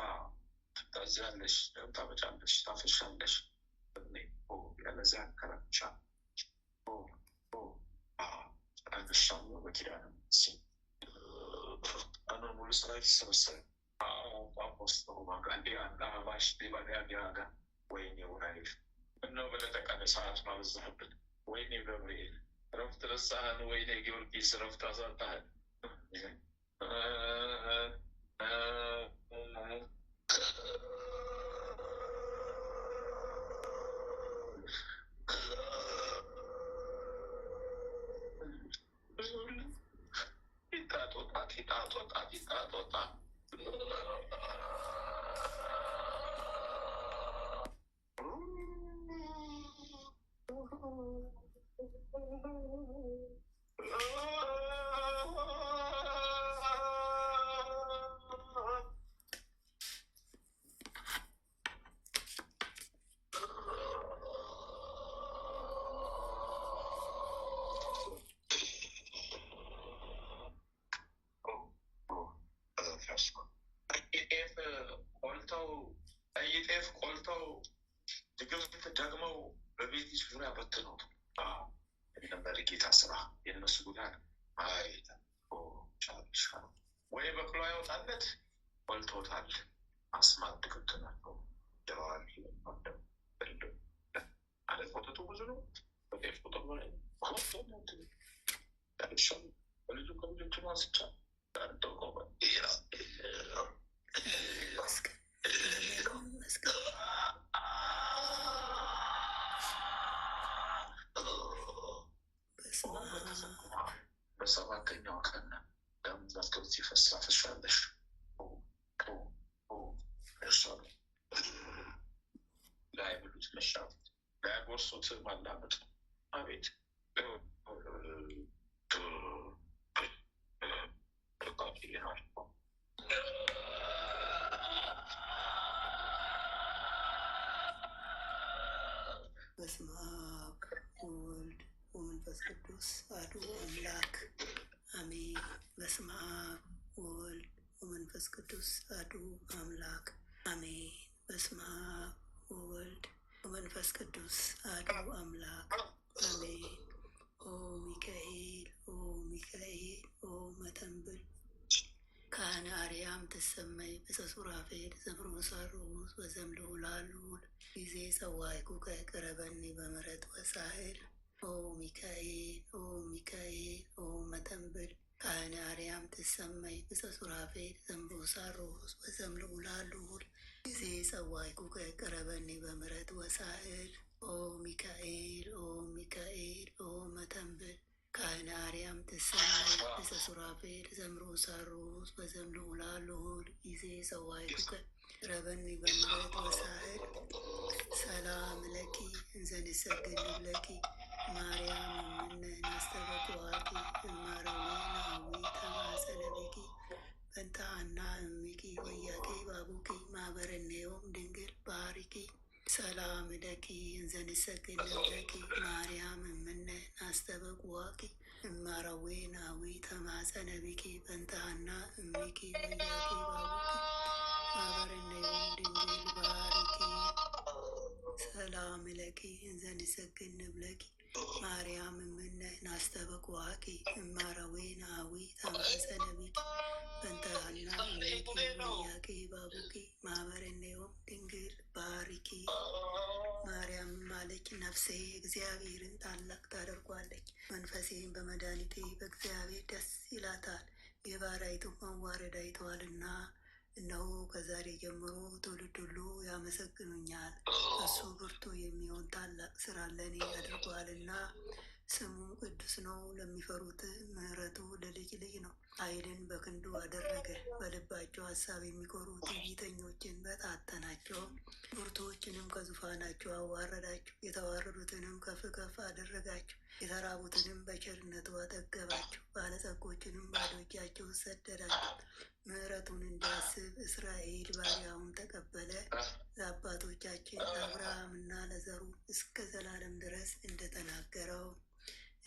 ትታዚያለሽ፣ ታበጫለሽ፣ ታፈሻለሽ። ያለዚያ ከረቻ አልሻሙ በኪዳነ አነ ሙሉ ስራ የተሰበሰበ ጳውሎስ ማጋንዴ አንዳ ባሽ ዲባዲያ ዲያጋ ወይኔ ውራይል እነው በለጠቃለ ሰዓት ማበዛህብን ወይኔ ገብርኤል ረፍት ረሳህን ወይኔ ጊዮርጊስ ረፍት አሳጣህን ጤፍ ቆልተው ድግምት ደግመው በቤት ዙሪያ በትነው ነበር ጌታ ስራ የነሱ ጉዳይ አይ ወይ በቅሎ ያወጣለት ቆልቶታል። አስማት ድግምት ናቸው ደዋል አለ ፎቶቱ ብዙ ነው። በጤፍ ቁጥር በላይ በልጁ ከልጆቹ ማስቻ በሰባተኛው ቀን ደም ዘርቶ ሲፈሳ ፍሻለሽ ላይ ብሉት መሻት ላይ ጎርሶት ማላመጥ አቤት በስመ አብ ወወልድ ወመንፈስ ቅዱስ አሐዱ አምላክ አሜን። በስመ አብ ወወልድ ወመንፈስ ቅዱስ አሐዱ አምላክ አሜን። በስመ አብ ወወልድ ወመንፈስ ቅዱስ አሐዱ አምላክ አሜን። ኦ ሚካኤል ኦ ሚካኤል ኦ መተንብል ካህነ አርያም ትሰመይ በሰሱራፌል ዘምሮሳሮስ በዘምልዑላሉል ጊዜ ጸዋዕኩከ ቅረበኒ በምሕረት ወሳህል ኦ ሚካኤል ኦ ሚካኤል ኦ መተንብል ካህነ አርያም ትሰመይ በሰሱራፌል ዘምሮሳሮስ በዘምልዑላሉል ጊዜ ጸዋዕኩከ ቅረበኒ በምሕረት ወሳህል ኦ ሚካኤል ኦ ሚካኤል ኦ መተንብል ካህነ አርያም ትሰመይ በሰሱራፌል ዘምሮሳሮስ በዘምልዑላሉል ጊዜ ጸዋዕኩከ ቅረበኒ በምሕረት ወሳህል ሰላም ለኪ እንዘ ንሰግድ ለኪ ማርያም እምነ ናስተበኩዋኪ እማረዊናዊ ተማጸነብኪ በንተ ሐና እምኪ ወያቄ ባቡኪ ማህበረኔዮም ድንግል ባሪኪ ሰላም ለኪ እንዘ ንሰግድ ለኪ ማርያም እምነ ናስተበኩዋኪ እማረዊናዊ ተማጸነብኪ በንተ ሐና እምኪ ወያቄ ባቡኪ ማህበረኔዮም ድንግል ባሪኪ ሰላም ለኪ እንዘ ንሰግድ ለኪ ማርያም እምነ ናስተበኩዋኪ እማረዊናዊ ተማጸነብኪ በንተ ሐና እምኪ ወያቄ ባቡኪ ማህበረኔዮም ድንግል ባሪኪ። ማርያም አለች ነፍሴ እግዚአብሔርን ታላቅ ታደርጓለች፣ መንፈሴን በመድኃኒቴ በእግዚአብሔር ደስ ይላታል፣ የባሪያይቱን መዋረድ አይተዋልና። እነሆ ከዛሬ ጀምሮ ትውልድ ሁሉ ያመሰግኑኛል። እሱ ብርቱ የሚሆን ታላቅ ስራ ለእኔ አድርጓልና። ስሙም ቅዱስ ነው። ለሚፈሩት ምሕረቱ ለልጅ ልጅ ነው። ኃይልን በክንዱ አደረገ። በልባቸው ሀሳብ የሚኮሩ ትዕቢተኞችን በታተናቸው። ብርቱዎችንም ከዙፋናቸው አዋረዳቸው። የተዋረዱትንም ከፍ ከፍ አደረጋቸው። የተራቡትንም በቸርነቱ አጠገባቸው። ባለጸጎችንም ባዶ እጃቸውን ሰደዳቸው። ምሕረቱን እንዲያስብ እስራኤል ባሪያውን ተቀበለ። ለአባቶቻችን ለአብርሃምና ለዘሩ እስከ ዘላለም ድረስ እንደተናገረው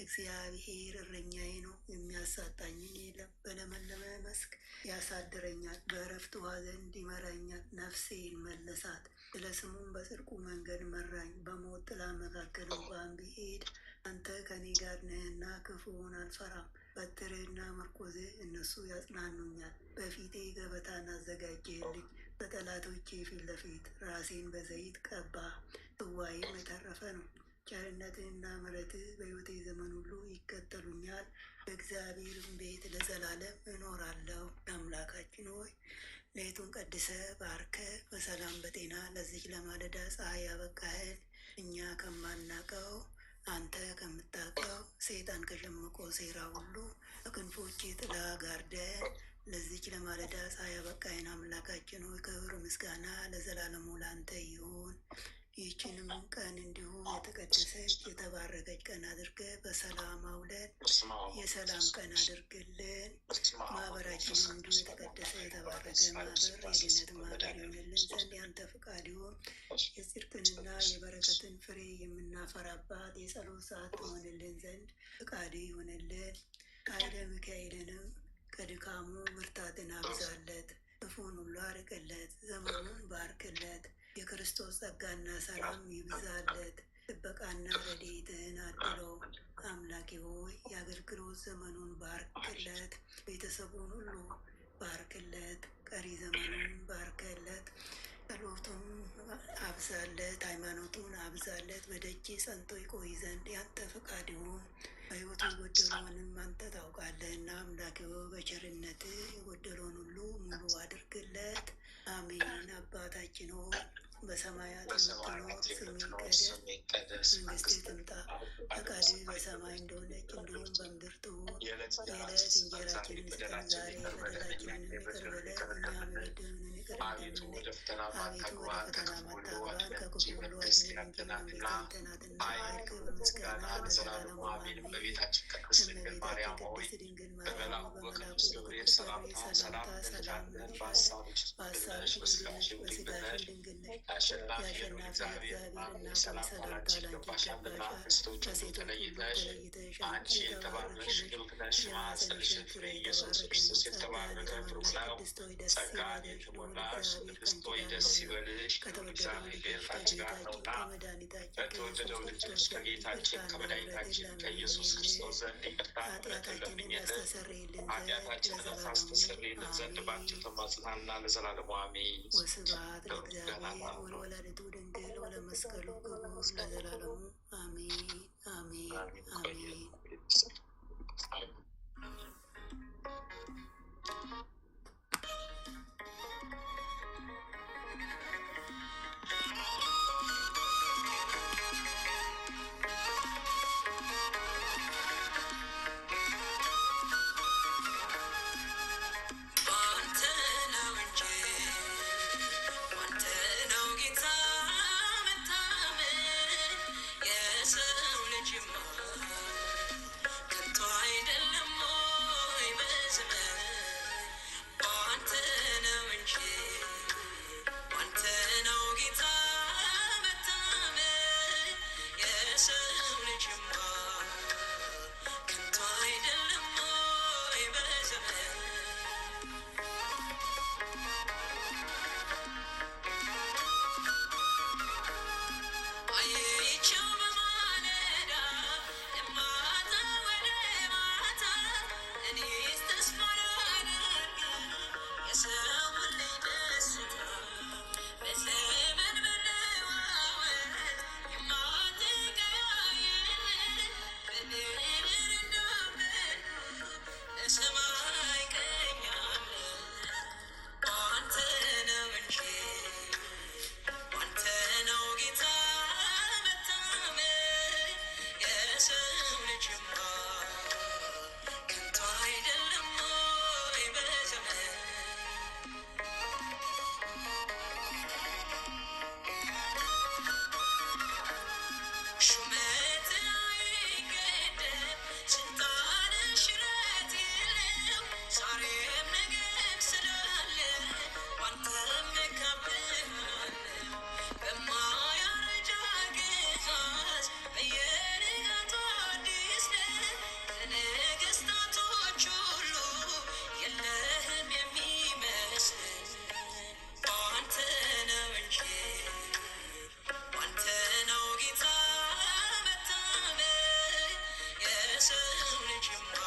እግዚአብሔር እረኛዬ ነው፣ የሚያሳጣኝን የለም። በለመለመ መስክ ያሳድረኛል፣ በዕረፍት ውኃ ዘንድ ይመራኛል። ነፍሴን መለሳት፣ ስለ ስሙም በጽድቁ መንገድ መራኝ። በሞት ጥላ መካከል እንኳን ብሄድ አንተ ከኔ ጋር ነህና ክፉውን አልፈራም። በትርህና ምርኩዝህ እነሱ ያጽናኑኛል። በፊቴ ገበታን አዘጋጀህልኝ፣ በጠላቶቼ ፊት ለፊት ራሴን በዘይት ቀባ። ጽዋዬም የተረፈ ነው። ቸርነትህና ምሕረትህ በሕይወቴ ዘመን ሁሉ ይከተሉኛል። በእግዚአብሔርም ቤት ለዘላለም እኖራለሁ። አምላካችን ሆይ ሌቱን ቀድሰ ባርከ በሰላም በጤና ለዚች ለማለዳ ፀሐይ ያበቃህን እኛ ከማናቀው አንተ ከምታውቀው ሰይጣን ከሸመቆ ሴራ ሁሉ በክንፎች ጥላ ጋርደን ለዚች ለማለዳ ፀሐይ ያበቃህን አምላካችን ሆይ ክብር ምስጋና ለዘላለሙ ላንተ ይሁን። ይህችንም ቀን እንዲሁ የተቀደሰች የተባረከች ቀን አድርገህ በሰላም አውለን የሰላም ቀን አድርግልን። ማህበራችንን እንዲሁ የተቀደሰ የተባረከ ማህበር የድነት ማህበር ይሆንልን ዘንድ ያንተ ፍቃድ ይሁን። የጽድቅንና የበረከትን ፍሬ የምናፈራባት የጸሎት ሰዓት ትሆንልን ዘንድ ፍቃድ ይሆንልን። ኃይለ ሚካኤልንም ከድካሙ ብርታትን አብዛለት፣ ክፉን ሁሉ አርቅለት፣ ዘመኑን ባርክለት። የክርስቶስ ጸጋና ሰላም ይብዛለት። ጥበቃና ረድኤትህን አድሎ አምላኬ ሆይ የአገልግሎት ዘመኑን ባርክለት፣ ቤተሰቡን ሁሉ ባርክለት፣ ቀሪ ዘመኑን ባርክለት። ጸሎቱን አብዛለት፣ ሃይማኖቱን አብዛለት። በደጅ ጸንቶ ይቆይ ዘንድ ያንተ ፈቃድ ይሁን። በሕይወቱ የጎደለውንም አንተ ታውቃለህና አምላኬ ሆይ በቸርነት የጎደለውን ሁሉ ሙሉ አድርግለት። አሜን። አባታችን ሆይ በሰማያት የምትኖር ስምህ ይቀደስ፣ መንግስትህ ትምጣ፣ ፈቃድህ በሰማይ እንደሆነች እንዲሁም በምድር ትሁን። የዕለት እንጀራችንን ስጠን ዛሬ፣ በደላችንን ይቅር በለን እኛም የበደሉንን ይቅር እንደምንል። አቤቱ ወደ ፈተና አታግባን ከክፉ ሁሉ አድነን እንጂ መንግሥት ያንተ ናትና፣ ኃይል፣ ክብር፣ ምስጋና ለዘላለሙ አሜን። እመቤታችን ቅድስት ድንግል ማርያም በመልአኩ በቅዱስ ገብርኤል ሰላምታ ሰላም እንልሻለን። በሐሳብሽ ድንግል ነሽ፣ በሥጋሽም ድንግል ነሽ። የአሸናፊ እግዚአብሔር እናት ሰላምታ ላንቺ ይገባሻልና፣ ከሴቶች ሁሉ ተለይተሽ አንቺ የተባረክሽ ድንግል ነሽ። የማኅፀንሽ ፍሬ ኢየሱስ ክርስቶስ የተባረከ ብሩክ ነው። ጸጋን የተሞላሽ ቅድስት ሆይ ደስ ይበልሽ፣ እግዚአብሔር ከአንቺ ጋር ነውና በተወደደው ልጅሽ ከጌታችን ከመድኃኒታችን ከኢየሱስ ክርስቶስ ዘንድ ይቅርታን ምሕረትን ለምኝልን ኃጢአታችንን ታስተሰርይልን ዘንድ በአንቺ ተማጽናልና ለዘላለሙ አሜን። ወስብሐት ለእግዚአብሔር ወለወላዲቱ ድንግል ወለመስቀሉ ክቡር ለዘላለሙ አሜን አሜን አሜን። የሰው ልጅማ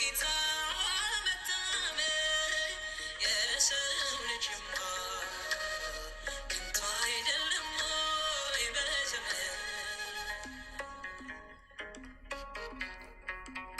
ጌታ